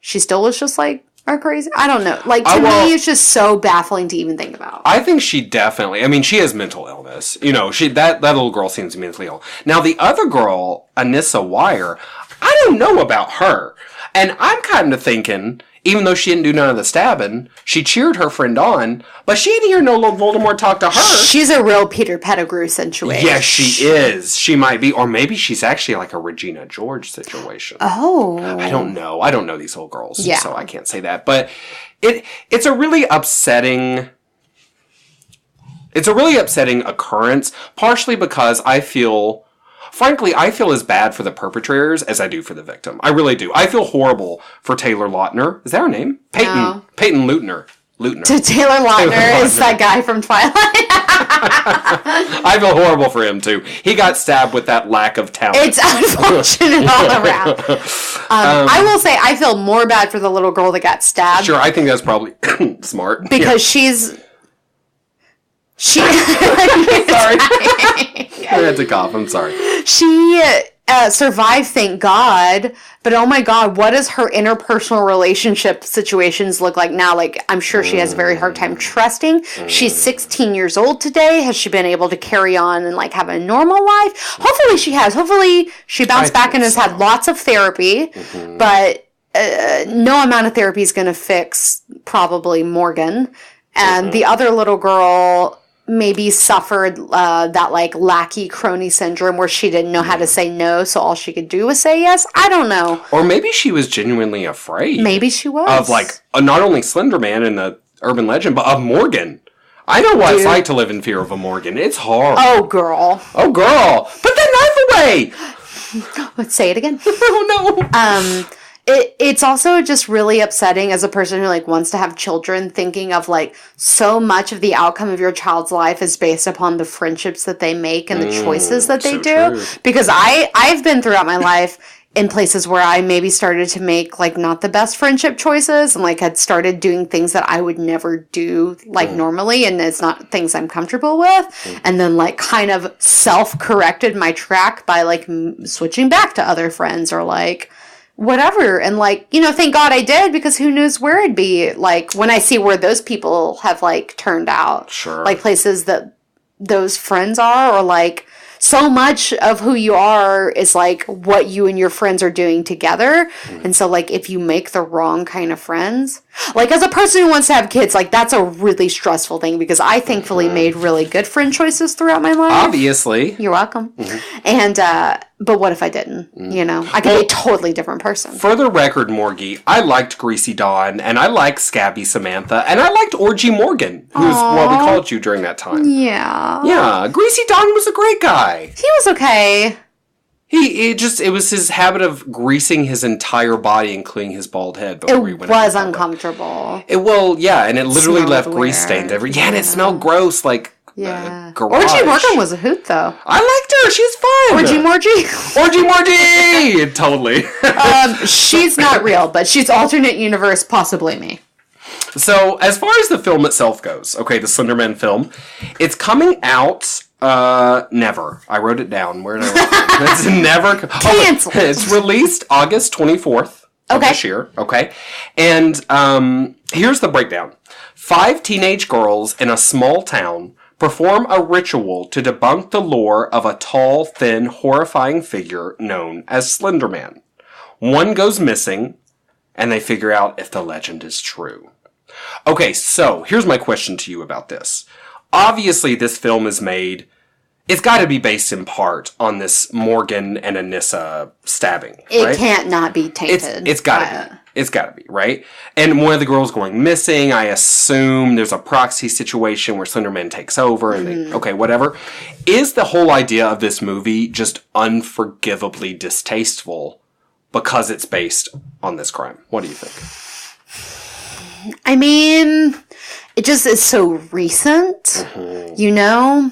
S2: she still was just like are crazy? I don't know. Like, to me, it's just so baffling to even think about.
S3: I think she definitely, I mean, she has mental illness. You know, that little girl seems mentally ill. Now, the other girl, Anissa Wire, I don't know about her. And I'm kind of thinking, even though she didn't do none of the stabbing, she cheered her friend on, but she didn't hear no Lord Voldemort talk to her.
S2: She's a real Peter Pettigrew situation.
S3: Yes, she is. She might be. Or maybe she's actually like a Regina George situation.
S2: Oh.
S3: I don't know. I don't know these little girls, so I can't say that. But it's a really upsetting... It's a really upsetting occurrence, partially because frankly, I feel as bad for the perpetrators as I do for the victim. I really do. I feel horrible for Taylor Lautner. Is that her name? Peyton. No. Peyton Leutner.
S2: Taylor Lautner is that guy from Twilight.
S3: I feel horrible for him, too. He got stabbed with that lack of talent.
S2: It's unfortunate all around. I will say I feel more bad for the little girl that got stabbed.
S3: Sure, I think that's probably smart.
S2: Because she's...
S3: Sorry. I had to cough. I'm sorry.
S2: She survived, thank God. But oh my God, what does her interpersonal relationship situations look like now? Like, I'm sure she has a very hard time trusting. She's 16 years old today. Has she been able to carry on and like have a normal life? Hopefully she has. Hopefully she bounced back and has had lots of therapy. But no amount of therapy is going to fix probably Morgan. And the other little girl maybe suffered that like lackey crony syndrome where she didn't know how to say no, so all she could do was say yes. I don't know.
S3: Or maybe she was genuinely afraid.
S2: Maybe she was.
S3: Of like not only Slender Man in the urban legend, but of Morgan. I know what it's like to live in fear of a Morgan. It's hard.
S2: Oh, girl.
S3: Oh, girl. Put that knife away.
S2: Let's say it again.
S3: Oh, no.
S2: It's also just really upsetting as a person who like wants to have children, thinking of like so much of the outcome of your child's life is based upon the friendships that they make and the choices that they do. True. Because I've been throughout my life in places where I maybe started to make like not the best friendship choices and like had started doing things that I would never do like normally, and it's not things I'm comfortable with, and then like kind of self-corrected my track by like switching back to other friends or like whatever. And like, you know, thank God I did, because who knows where I'd be like when I see where those people have like turned out.
S3: Sure.
S2: Like places that those friends are, or like so much of who you are is like what you and your friends are doing together. And so like if you make the wrong kind of friends, like as a person who wants to have kids, like that's a really stressful thing because I thankfully made really good friend choices throughout my life.
S3: Obviously.
S2: You're welcome. And but what if I didn't? You know, I could be a totally different person.
S3: For the record, Morgie, I liked Greasy Dawn, and I liked Scabby Samantha, and I liked Orgy Morgan, who's what we called you during that time.
S2: Yeah.
S3: Yeah, Greasy Dawn was a great guy.
S2: He was okay.
S3: It was his habit of greasing his entire body and cleaning his bald head before he
S2: It
S3: went
S2: was
S3: into public.
S2: uncomfortable.
S3: And it literally
S2: smelled
S3: left grease
S2: weird.
S3: stains every. Yeah, and it smelled gross, like
S2: Yeah.
S3: garage.
S2: Orgy Morgan was a hoot, though.
S3: I liked her. She's fun.
S2: Orgy Morgy?
S3: Orgy Morgy! Totally.
S2: She's not real, but she's alternate universe, possibly me.
S3: So, as far as the film itself goes, okay, the Slender Man film, it's coming out, never. I wrote it down. Where did I write it? It's never.
S2: Cancelled.
S3: It's released August 24th of this year, okay? And, here's the breakdown. 5 teenage girls in a small town perform a ritual to debunk the lore of a tall, thin, horrifying figure known as Slender Man. One goes missing, and they figure out if the legend is true. Okay, so here's my question to you about this. Obviously, this film is made... It's got to be based in part on this Morgan and Anissa stabbing, right?
S2: It can't not be tainted.
S3: It's got to be. It's got to be, right? And one of the girls going missing, I assume there's a proxy situation where Slender Man takes over and they, okay, whatever. Is the whole idea of this movie just unforgivably distasteful because it's based on this crime? What do you think?
S2: I mean, it just is so recent, you know?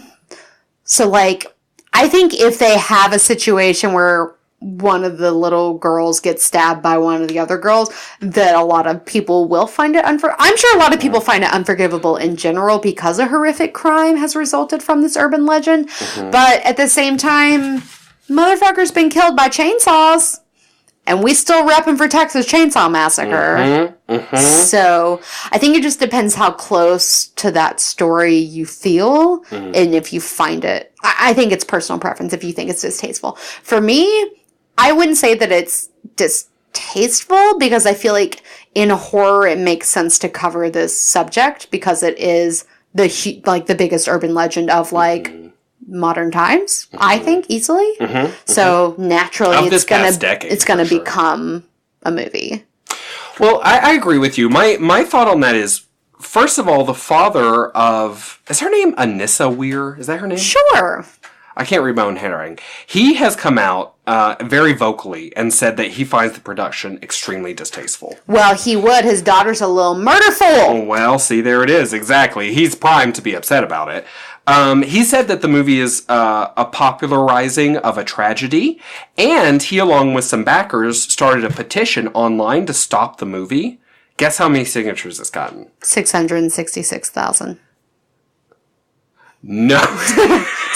S2: So, like, I think if they have a situation where one of the little girls gets stabbed by one of the other girls, that a lot of people will find it I'm sure a lot of people find it unforgivable in general because a horrific crime has resulted from this urban legend. But at the same time, motherfucker's been killed by chainsaws. And we still repping for Texas Chainsaw Massacre. So I think it just depends how close to that story you feel and if you find it. I think it's personal preference if you think it's distasteful. For me, I wouldn't say that it's distasteful because I feel like in horror it makes sense to cover this subject because it is the biggest urban legend of like modern times, I think, easily. So naturally it's gonna become a movie.
S3: Well, I agree with you. My thought on that is, first of all, the father of... Is her name Anissa Weir? Is that her name?
S2: Sure.
S3: I can't read my own handwriting. He has come out very vocally and said that he finds the production extremely distasteful.
S2: Well, he would. His daughter's a little murderful.
S3: Well, see, there it is. Exactly. He's primed to be upset about it. He said that the movie is a popularizing of a tragedy, and he, along with some backers, started a petition online to stop the movie. Guess how many signatures it's gotten?
S2: 666,000.
S3: No.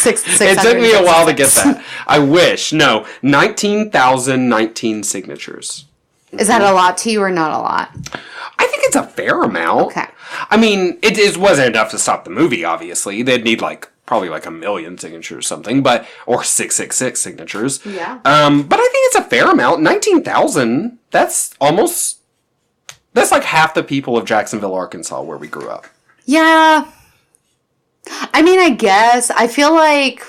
S2: It
S3: took me a while to get that. I wish. No. 19,019 signatures.
S2: Is that a lot to you or not a lot?
S3: I think it's a fair amount.
S2: Okay.
S3: I mean, it wasn't enough to stop the movie, obviously. They'd need probably 1 million signatures or something, or 666 signatures.
S2: Yeah.
S3: But I think it's a fair amount. 19,000, that's like half the people of Jacksonville, Arkansas, where we grew up.
S2: Yeah. I mean, I guess. I feel like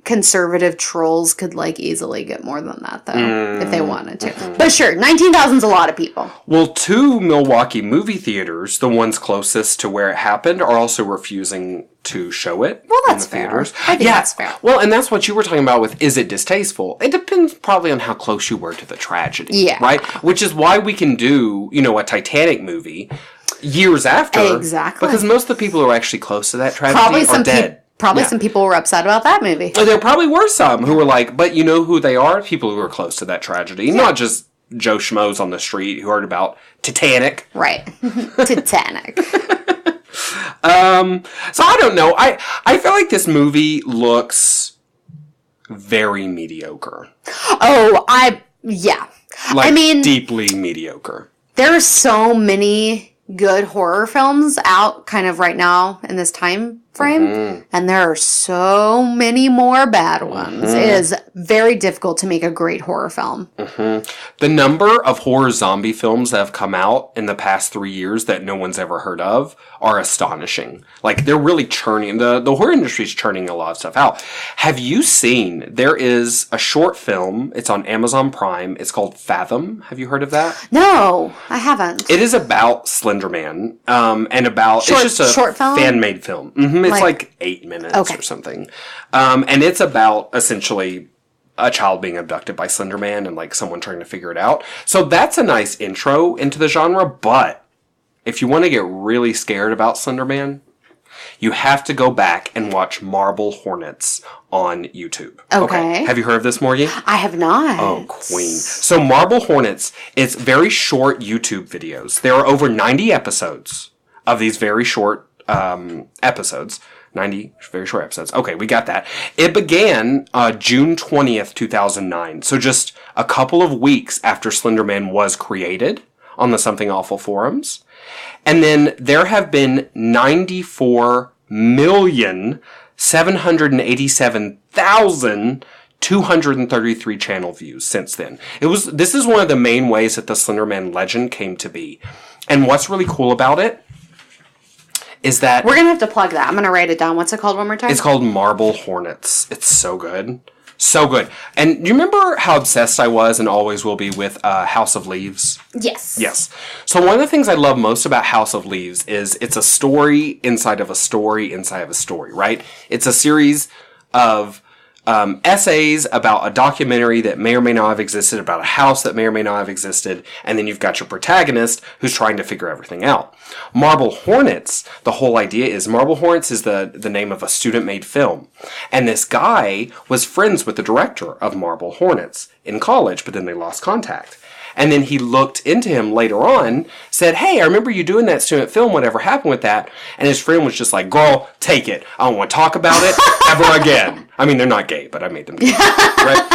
S2: conservative trolls could easily get more than that, though, if they wanted to. But sure, 19,000's a lot of people.
S3: Well, 2 Milwaukee movie theaters, the ones closest to where it happened, are also refusing to show it.
S2: Well, that's
S3: in the
S2: fair.
S3: theaters.
S2: I think that's fair.
S3: Well, and that's what you were talking about with, is it distasteful? It depends probably on how close you were to the tragedy.
S2: Yeah.
S3: Right? Which is why we can do, a Titanic movie years after.
S2: Exactly.
S3: Because most of the people who are actually close to that tragedy are dead.
S2: Some people were upset about that movie.
S3: Well, there probably were some who were like, but you know who they are? People who are close to that tragedy. Not just Joe Schmoes on the street who heard about Titanic.
S2: Right. Titanic.
S3: So I don't know. I feel like this movie looks very mediocre.
S2: Oh, yeah. I mean,
S3: deeply mediocre.
S2: There are so many good horror films out kind of right now in this time frame, and there are so many more bad ones. It is very difficult to make a great horror film.
S3: The number of horror zombie films that have come out in the past 3 years that no one's ever heard of are astonishing. Like, they're really churning, the horror industry's churning a lot of stuff out. Have you seen, there is a short film, it's on Amazon Prime, it's called Fathom. Have you heard of that?
S2: No, I haven't.
S3: It is about Slender Man, and about,
S2: Short-
S3: it's just a
S2: short film?
S3: fan-made film. It's
S2: Like-
S3: like 8 minutes
S2: Okay.
S3: or something. And it's about, essentially, a child being abducted by Slender Man and, like, someone trying to figure it out. So that's a nice intro into the genre, but if you want to get really scared about Slender Man, you have to go back and watch Marble Hornets on YouTube.
S2: Okay.
S3: Have you heard of this, Morgie?
S2: I have not.
S3: Oh, queen. So Marble Hornets, it's very short YouTube videos. There are over 90 episodes of these very short episodes. 90 very short episodes. Okay, we got that. It began June 20th, 2009. So just a couple of weeks after Slender Man was created on the Something Awful forums. And then there have been 94,787,233 channel views since then. This is one of the main ways that the Slender Man legend came to be. And what's really cool about it is that
S2: We're going to have to plug that. I'm going to write it down. What's it called one more time?
S3: it's called Marble Hornets. It's so good. So good. And you remember how obsessed I was and always will be with House of Leaves?
S2: Yes.
S3: Yes. So one of the things I love most about House of Leaves is it's a story inside of a story inside of a story, right? It's a series of essays about a documentary that may or may not have existed, about a house that may or may not have existed, and then you've got your protagonist who's trying to figure everything out. Marble Hornets, the whole idea is Marble Hornets is the name of a student-made film. And this guy was friends with the director of Marble Hornets in college, but then they lost contact. And then he looked into him later on, said, "Hey, I remember you doing that student film. Whatever happened with that?" And his friend was just like, "Girl, take it. I don't want to talk about it ever again." I mean, they're not gay, but I made them gay, right?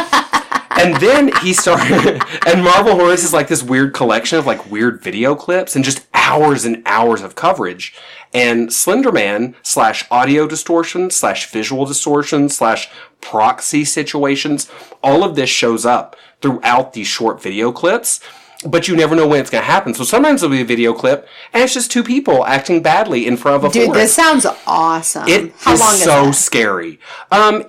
S3: And then he started, and Marble Hornets is like this weird collection of like weird video clips and just hours and hours of coverage. And Slender Man / audio distortion / visual distortion / proxy situations, all of this shows up throughout these short video clips, but you never know when it's going to happen. So sometimes there'll be a video clip, and it's just two people acting badly in front of a
S2: Dude,
S3: forest.
S2: this sounds awesome.
S3: How long is so scary.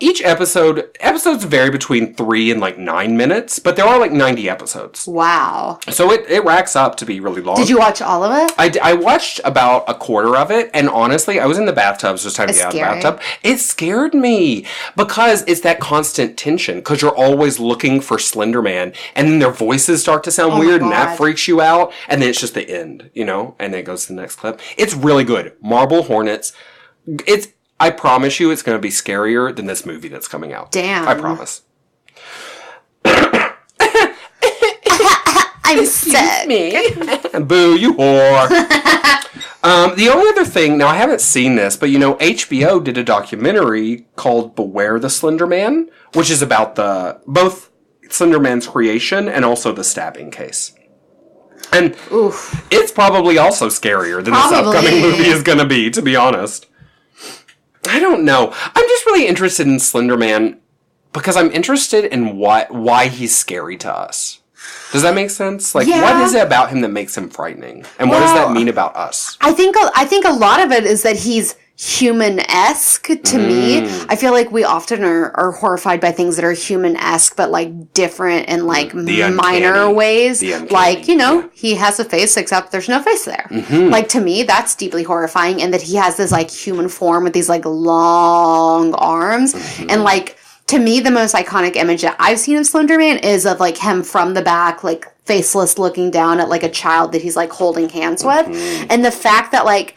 S3: Each episodes vary between 3 and like 9 minutes, but there are like 90 episodes.
S2: Wow.
S3: So it racks up to be really long.
S2: Did you watch all of it?
S3: I watched about a quarter of it, and honestly, I was in the bathtub, so it's time to get out of the
S2: scary.
S3: bathtub. It scared me, because it's that constant tension, because you're always looking for Slender Man, and then their voices start to sound weird, and that
S2: God.
S3: freaks you out, and then it's just the end, and then it goes to the next clip. It's really good. Marble Hornets. I promise you, it's going to be scarier than this movie that's coming out.
S2: Damn.
S3: I promise.
S2: I'm sick.
S3: Me. Boo, you whore. The only other thing, now I haven't seen this, but HBO did a documentary called Beware the Slender Man, which is about both Slender Man's creation and also the stabbing case. And it's probably also scarier than this upcoming movie is going to be, to be honest. I don't know. I'm just really interested in Slender Man because I'm interested in why he's scary to us. Does that make sense? Like, what is it about him that makes him frightening? And what does that mean about us?
S2: I think a lot of it is that he's human-esque to me. I feel like we often are horrified by things that are human-esque, but like different in like minor ways. Like, he has a face except there's no face there. Like, to me, that's deeply horrifying. And that he has this like human form with these like long arms. And like, to me, the most iconic image that I've seen of Slender Man is of like him from the back, like faceless, looking down at like a child that he's like holding hands with. And the fact that like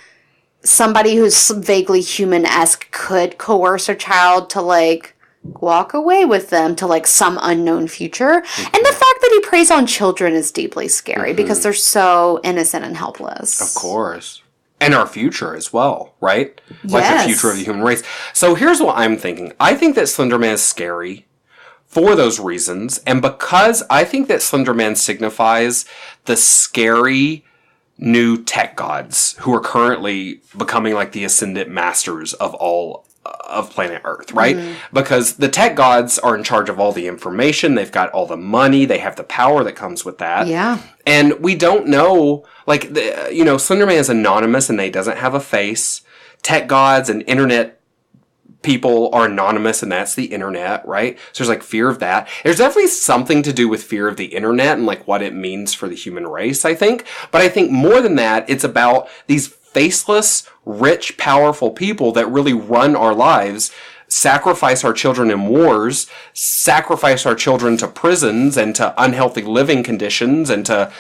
S2: somebody who's vaguely human-esque could coerce a child to like walk away with them to like some unknown future. And the fact that he preys on children is deeply scary because they're so innocent and helpless.
S3: Of course. And our future as well, right? Like
S2: Yes.
S3: the future of the human race. So here's what I'm thinking. I think that Slender Man is scary for those reasons. And because I think that Slender Man signifies the scary new tech gods who are currently becoming like the ascendant masters of all of planet Earth, right? Because the tech gods are in charge of all the information, they've got all the money, they have the power that comes with that.
S2: Yeah.
S3: And we don't know, like, Slender Man is anonymous and they doesn't have a face. Tech gods and internet people are anonymous, and that's the internet, right? So there's like fear of that. There's definitely something to do with fear of the internet and like what it means for the human race, I think. But I think more than that, it's about these faceless, rich, powerful people that really run our lives, sacrifice our children in wars, sacrifice our children to prisons and to unhealthy living conditions and to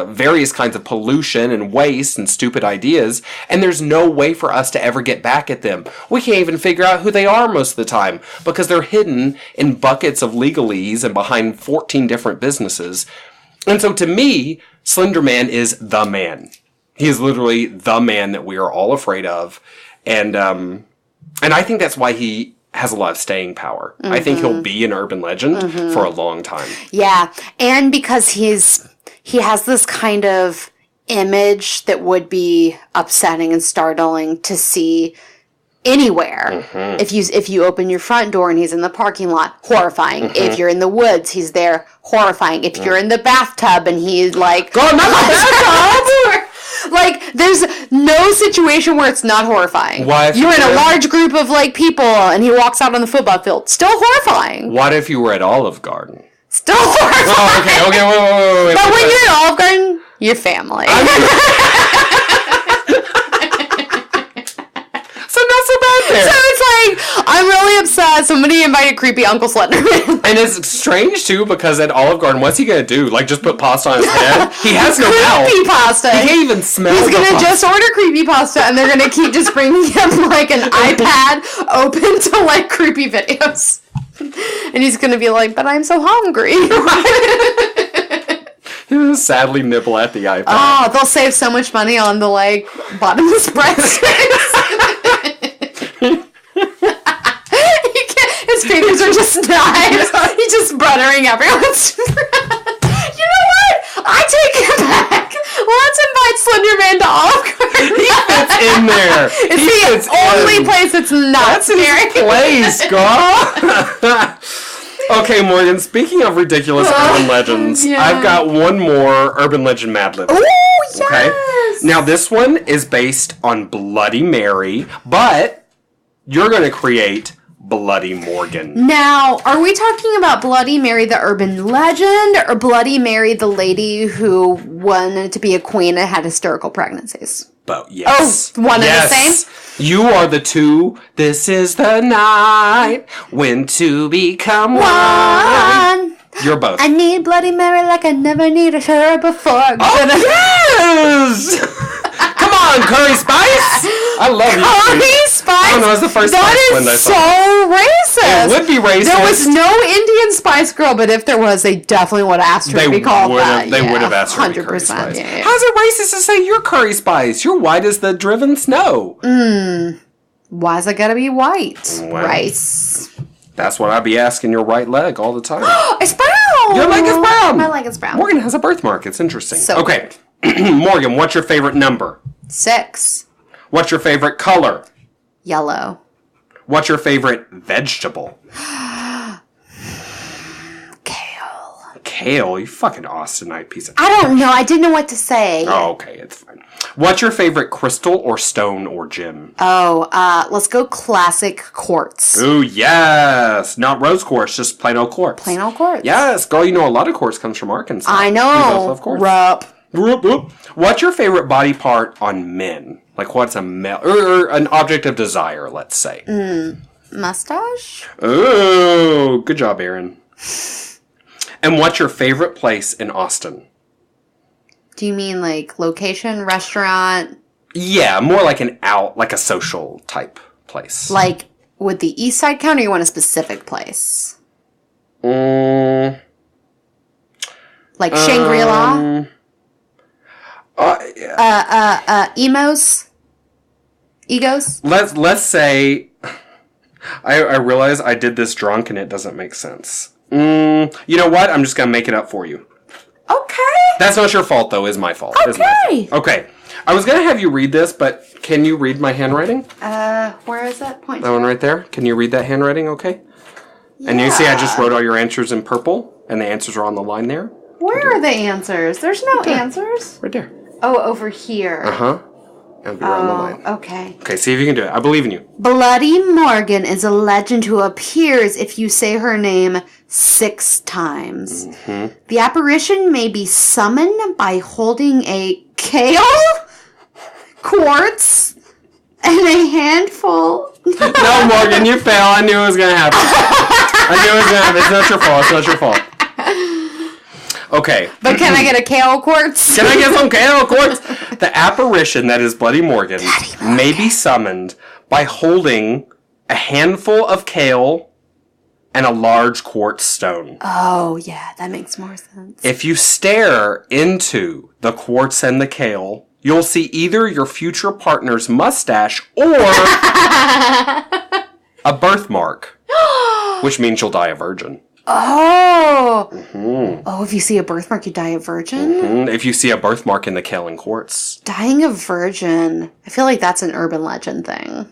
S3: various kinds of pollution and waste and stupid ideas. And there's no way for us to ever get back at them. We can't even figure out who they are most of the time because they're hidden in buckets of legalese and behind 14 different businesses. And so to me, Slender Man is the man. He is literally the man that we are all afraid of. And I think that's why he has a lot of staying power. I think he'll be an urban legend for a long time.
S2: Yeah. And because he has this kind of image that would be upsetting and startling to see anywhere. If you open your front door and he's in the parking lot, horrifying. If you're in the woods, he's there, horrifying. If you're in the bathtub and he's like,
S3: God, not the bathtub!
S2: Like, there's no situation where it's not horrifying.
S3: Why if
S2: you're in
S3: you
S2: a
S3: were-
S2: large group of, like, people and he walks out on the football field. Still horrifying.
S3: What if you were at Olive Garden?
S2: Still horrifying.
S3: Oh, okay, wait.
S2: But when you're at Olive Garden, you're family.
S3: So not so bad there.
S2: So it's like, I'm really upset. Somebody invited creepy Uncle Slenderman.
S3: And it's strange, too, because at Olive Garden, what's he going to do? Like, just put pasta on his head? He has no mouth.
S2: Creepy pasta.
S3: He can't even smell
S2: He's
S3: the
S2: gonna
S3: pasta.
S2: just order creepy pasta, and they're gonna keep just bringing him like an iPad open to like creepy videos, and he's gonna be like, "But I'm so hungry."
S3: He'll sadly nibble at the iPad.
S2: Oh, they'll save so much money on the like bottomless breadsticks. His fingers are just knives. He's just buttering everyone's. You know what? I take it back. Let's invite Slender Man to Olive Garden.
S3: He fits in there.
S2: It's the only place that's not scary.
S3: Place, girl. Okay, Morgan, speaking of ridiculous urban legends,
S2: yeah.
S3: I've got one more urban legend Mad Lib.
S2: Ooh, yes.
S3: Okay? Now, this one is based on Bloody Mary, but you're going to create Bloody Morgan.
S2: Now, are we talking about Bloody Mary the urban legend or Bloody Mary the lady who wanted to be a queen and had hysterical pregnancies?
S3: But yes.
S2: Oh, one and the same?
S3: You are the two. This is the night when two become one. You're both.
S2: I need Bloody Mary like I never needed her before.
S3: Yes! Come on, Curry Spice! I love you.
S2: Curry Spice?
S3: Oh, no, that's the first Spice blend I
S2: That is
S3: saw.
S2: so racist.
S3: It would be racist.
S2: There was no Indian Spice Girl, but if there was, they definitely would have asked her to be called that.
S3: They would have asked her to be Curry
S2: 100%.
S3: Spice.
S2: Yeah.
S3: How's it racist to say you're Curry Spice? You're white as the driven snow.
S2: Why's it gotta be white?
S3: Well,
S2: Rice.
S3: That's what I'd be asking your right leg all the time.
S2: It's brown!
S3: Your leg is brown!
S2: My leg is brown.
S3: Morgan has a birthmark. It's interesting.
S2: So
S3: okay. Morgan, what's your favorite number?
S2: 6.
S3: What's your favorite color?
S2: Yellow.
S3: What's your favorite vegetable?
S2: Kale.
S3: Kale, you fucking Austinite piece of...
S2: I don't know. I didn't know what to say.
S3: Oh, okay, it's fine. What's your favorite crystal or stone or gem?
S2: Let's go classic quartz.
S3: Ooh, yes! Not rose quartz, just plain old quartz.
S2: Plain old quartz.
S3: Yes, girl, you know a lot of quartz comes from Arkansas.
S2: I know.
S3: We both love quartz.
S2: Rup.
S3: Whoop, whoop. What's your favorite body part on men? Like, what's a male... Or an object of desire, let's say.
S2: Mustache?
S3: Ooh, good job, Aaron. And what's your favorite place in Austin?
S2: Do you mean like location, restaurant?
S3: Yeah, more like like a social type place.
S2: Like, would the east side count or you want a specific place?
S3: Mm,
S2: Like Shangri-La? Emos? Egos?
S3: let's say... I realize I did this drunk and it doesn't make sense. You know what? I'm just going to make it up for you.
S2: Okay.
S3: That's not your fault, though. It's my fault. It's my
S2: Okay.
S3: fault. Okay. I was going to have you read this, but can you read my handwriting?
S2: Where is that point?
S3: That one right there? Can you read that handwriting okay? Yeah. And you see I just wrote all your answers in purple, and the answers are on the line there?
S2: Where are the answers? There's no answers.
S3: Right there.
S2: Oh, over here.
S3: Uh-huh. It'll be right on the line.
S2: Okay.
S3: Okay, see if you can do it. I believe in you.
S2: Bloody Morgan is a legend who appears if you say her name 6 times. Mm-hmm. The apparition may be summoned by holding a kale, quartz, and a handful.
S3: No, Morgan, you fail. I knew it was going to happen. It's not your fault. It's not your fault. Okay.
S2: But can I get a kale quartz?
S3: Can I get some kale quartz? The apparition that is Bloody Morgan may be summoned by holding a handful of kale and a large quartz stone.
S2: Oh, yeah, that makes more sense.
S3: If you stare into the quartz and the kale, you'll see either your future partner's mustache or a birthmark, which means you'll die a virgin.
S2: Oh! Mm-hmm. Oh, if you see a birthmark, you die a virgin?
S3: Mm-hmm. If you see a birthmark in the kale and quartz.
S2: Dying a virgin. I feel like that's an urban legend thing.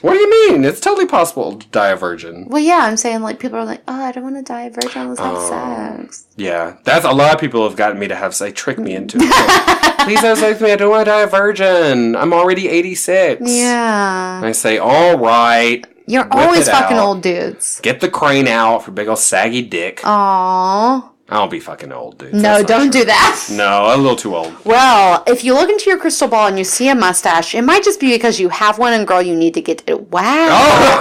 S3: What do you mean? It's totally possible to die a virgin.
S2: Well, yeah, I'm saying, like, people are like, oh, I don't want to die a virgin, let's have sex.
S3: Yeah, that's a lot of people have gotten me to have sex, trick me into it. Please have sex with me, I don't want to die a virgin. I'm already 86.
S2: Yeah.
S3: And I say, all right.
S2: You're always fucking old dudes.
S3: Get the crane out for big old saggy dick.
S2: Aww.
S3: I'll be fucking old dudes.
S2: No, don't do that.
S3: No, a little too old.
S2: Well, if you look into your crystal ball and you see a mustache, it might just be because you have one and, girl, you need to get it waxed.
S3: Oh!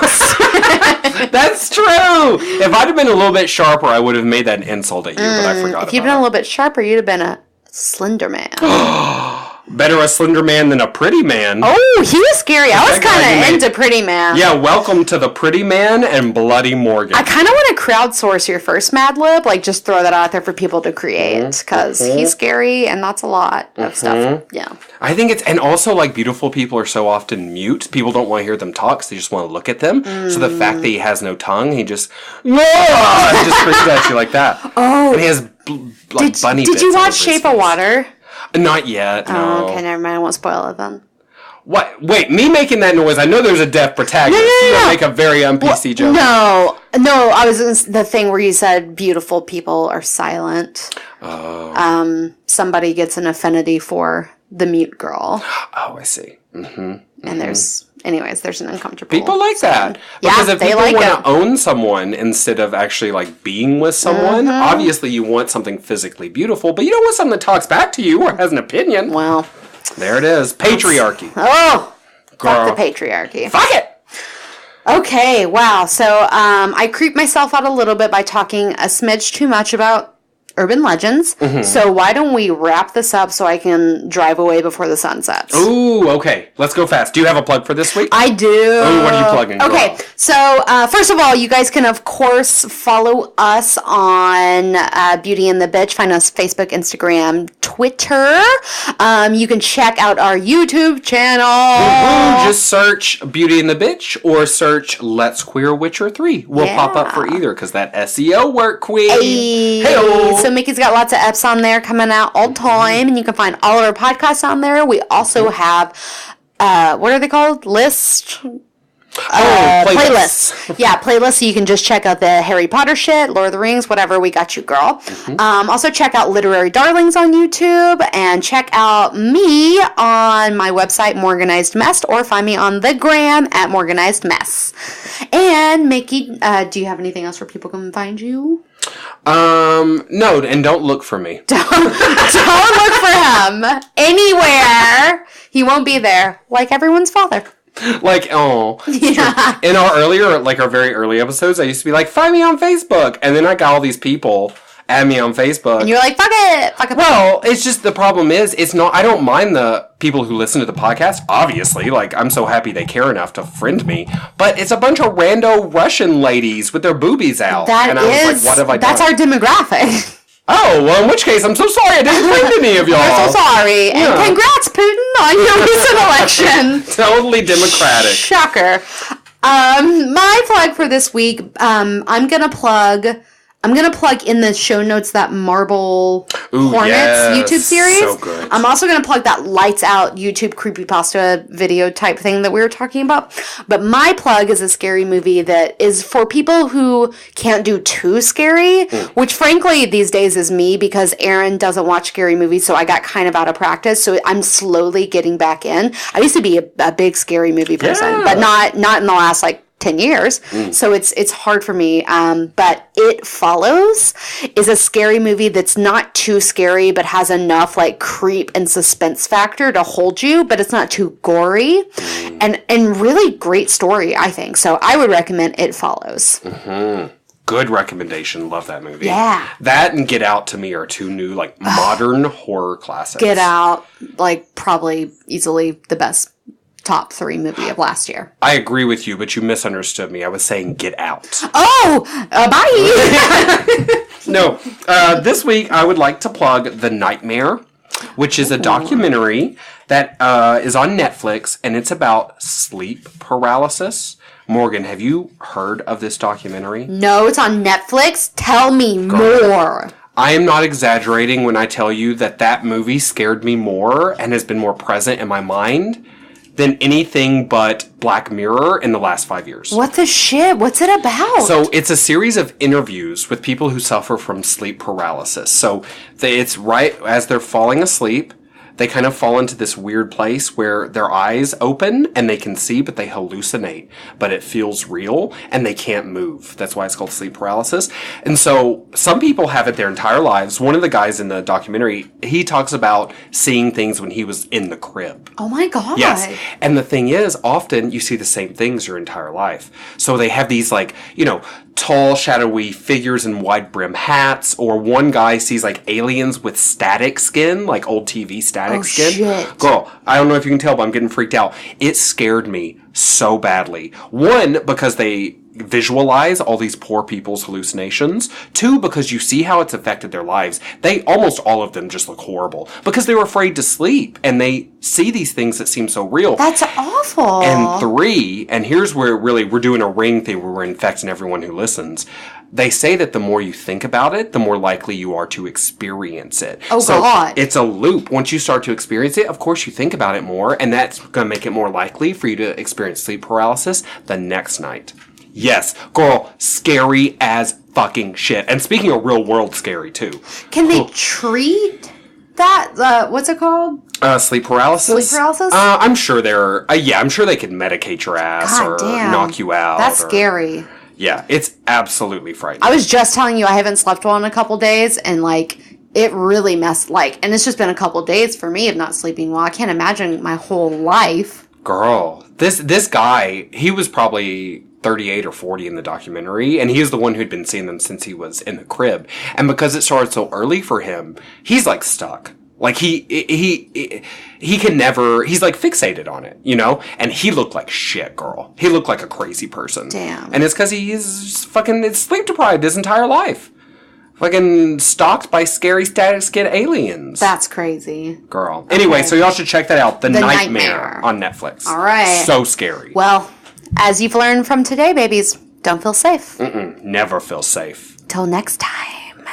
S3: That's true! If I'd have been a little bit sharper, I would have made that an insult at you, but I forgot
S2: If you'd been a little bit sharper, you'd have been a Slender Man.
S3: Better a Slender Man than a Pretty Man.
S2: Oh, he was scary. I was kind of into Pretty Man.
S3: Yeah, welcome to the Pretty Man and Bloody Morgan.
S2: I kind of want to crowdsource your first Mad Lib, like just throw that out there for people to create, because he's scary and that's a lot of stuff. Yeah.
S3: I think it's, and also like beautiful people are so often mute. People don't want to hear them talk, so they just want to look at them. So the fact that he has no tongue, he just screams at you like that.
S2: Oh.
S3: And he has bunny bits.
S2: Did you watch Shape of Water?
S3: Not yet, no.
S2: Oh, okay, never mind. I won't spoil it then.
S3: What? Wait, me making that noise, I know there's a deaf protagonist.
S2: No.
S3: You make a very un-PC joke.
S2: No, I was the thing where you said beautiful people are silent.
S3: Oh.
S2: Somebody gets an affinity for the mute girl.
S3: Oh, I see. Mm-hmm.
S2: And there's an uncomfortable.
S3: People like that. Because if people want to own someone instead of actually like being with someone, obviously you want something physically beautiful, but you don't want something that talks back to you or has an opinion.
S2: Well,
S3: there it is. Patriarchy.
S2: Oh,
S3: girl.
S2: Fuck the patriarchy.
S3: Fuck it.
S2: Okay, wow. So I creeped myself out a little bit by talking a smidge too much about urban legends. So why don't we wrap this up so I can drive away before the sun sets?
S3: Ooh, okay. Let's go fast. Do you have a plug for this week?
S2: I do.
S3: Oh, what are you plugging?
S2: Okay, so first of all, you guys can, of course, follow us on Beauty and the Bitch. Find us Facebook, Instagram, Twitter. You can check out our YouTube channel.
S3: Just search Beauty and the Bitch or search Let's Queer Witcher 3. We'll pop up for either because that SEO work, queen.
S2: Hey-o. So Mickey's got lots of eps on there coming out all the time, and you can find all of our podcasts on there. We also have, what are they called? Playlists. Yeah, playlists. So you can just check out the Harry Potter shit, Lord of the Rings, whatever. We got you, girl. Also check out Literary Darlings on YouTube, and check out me on my website, Morganized Mess, or find me on the gram at Morganized Mess. And Mickey, do you have anything else where people can find you?
S3: No, and don't look for me.
S2: Don't look for him anywhere. He won't be there, like everyone's father.
S3: Like, yeah. In our very early episodes, I used to be like, find me on Facebook. And then I got all these people add me on Facebook.
S2: And you're like, fuck it.
S3: Well, it's just, the problem is, I don't mind the people who listen to the podcast, obviously. Like, I'm so happy they care enough to friend me. But it's a bunch of rando Russian ladies with their boobies out. And I was like, what have I done?
S2: That's our demographic.
S3: Oh, well, in which case, I'm so sorry I didn't friend any of y'all.
S2: I'm so sorry. Yeah. And congrats, Putin, on your recent election.
S3: Totally democratic.
S2: Shocker. My plug for this week, I'm going to plug I'm going to plug in the show notes that Marble Hornets YouTube series.
S3: So good.
S2: I'm also going to plug that Lights Out YouTube creepypasta video type thing that we were talking about. But my plug is a scary movie that is for people who can't do too scary, which frankly these days is me because Aaron doesn't watch scary movies, so I got kind of out of practice. So I'm slowly getting back in. I used to be a big scary movie person, but not in the last 10 years. So it's hard for me. But It Follows is a scary movie that's not too scary, but has enough creep and suspense factor to hold you, but it's not too gory and really great story, I think. So I would recommend It Follows.
S3: Good recommendation. Love that movie.
S2: Yeah.
S3: That and Get Out to me are two new modern horror classics.
S2: Get Out, probably easily the best top 3 movie of last year.
S3: I agree with you, but you misunderstood me. I was saying Get Out.
S2: Oh, bye.
S3: No, this week I would like to plug The Nightmare, which is a documentary that is on Netflix, and it's about sleep paralysis. Morgan, have you heard of this documentary?
S2: No, it's on Netflix. Tell me more.
S3: I am not exaggerating when I tell you that movie scared me more and has been more present in my mind than anything but Black Mirror in the last 5 years.
S2: What the shit? What's it about?
S3: So it's a series of interviews with people who suffer from sleep paralysis. So it's right as they're falling asleep, they kind of fall into this weird place where their eyes open and they can see, but they hallucinate. But it feels real and they can't move. That's why it's called sleep paralysis. And so some people have it their entire lives. One of the guys in the documentary, he talks about seeing things when he was in the crib.
S2: Oh my God.
S3: Yes. And the thing is, often you see the same things your entire life. So they have these tall, shadowy figures in wide brim hats, or one guy sees aliens with static skin, old TV static skin.
S2: Shit.
S3: Girl, I don't know if you can tell, but I'm getting freaked out. It scared me so badly. One, because they visualize all these poor people's hallucinations. Two, because you see how it's affected their lives. Almost all of them just look horrible because they were afraid to sleep and they see these things that seem so real.
S2: That's awful.
S3: And 3, and here's where really we're doing a ring thing where we're infecting everyone who listens. They say that the more you think about it, the more likely you are to experience it.
S2: Oh,
S3: so
S2: God.
S3: It's a loop. Once you start to experience it, of course you think about it more, and that's going to make it more likely for you to experience sleep paralysis the next night. Yes, girl, scary as fucking shit. And speaking of real world scary, too.
S2: Can they treat that? What's it called?
S3: Sleep paralysis?
S2: Sleep paralysis?
S3: I'm sure I'm sure they could medicate your ass
S2: God
S3: or
S2: damn.
S3: knock you out.
S2: That's scary.
S3: Yeah, it's absolutely frightening.
S2: I was just telling you I haven't slept well in a couple days, and it really messed, and it's just been a couple days for me of not sleeping well. I can't imagine my whole life.
S3: Girl, this guy, he was probably 38 or 40 in the documentary, and he is the one who'd been seeing them since he was in the crib. And because it started so early for him, he's stuck. He can never, he's fixated on it, And he looked like shit, girl. He looked like a crazy person.
S2: Damn.
S3: And it's because he's fucking sleep deprived his entire life. Fucking stalked by scary static skin aliens.
S2: That's crazy.
S3: Girl. Anyway, so y'all should check that out. The Nightmare
S2: Nightmare
S3: on Netflix.
S2: All right.
S3: So scary.
S2: Well, as you've learned from today, babies, don't feel safe.
S3: Never feel safe.
S2: Till next time.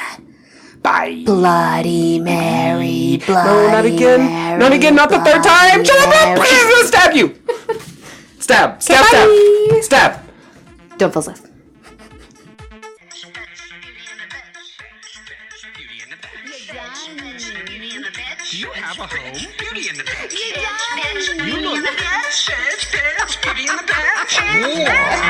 S3: Bye.
S2: Bloody Mary, Bloody
S3: No, not again.
S2: Mary,
S3: Not again, not the third time. Shut up, please, I'm gonna stab you. Stab, stab,
S2: Bye.
S3: stab. Stab.
S2: Don't feel safe.
S4: You have a home? Beauty in the Bitch. You look bitch. Beauty in the Bitch.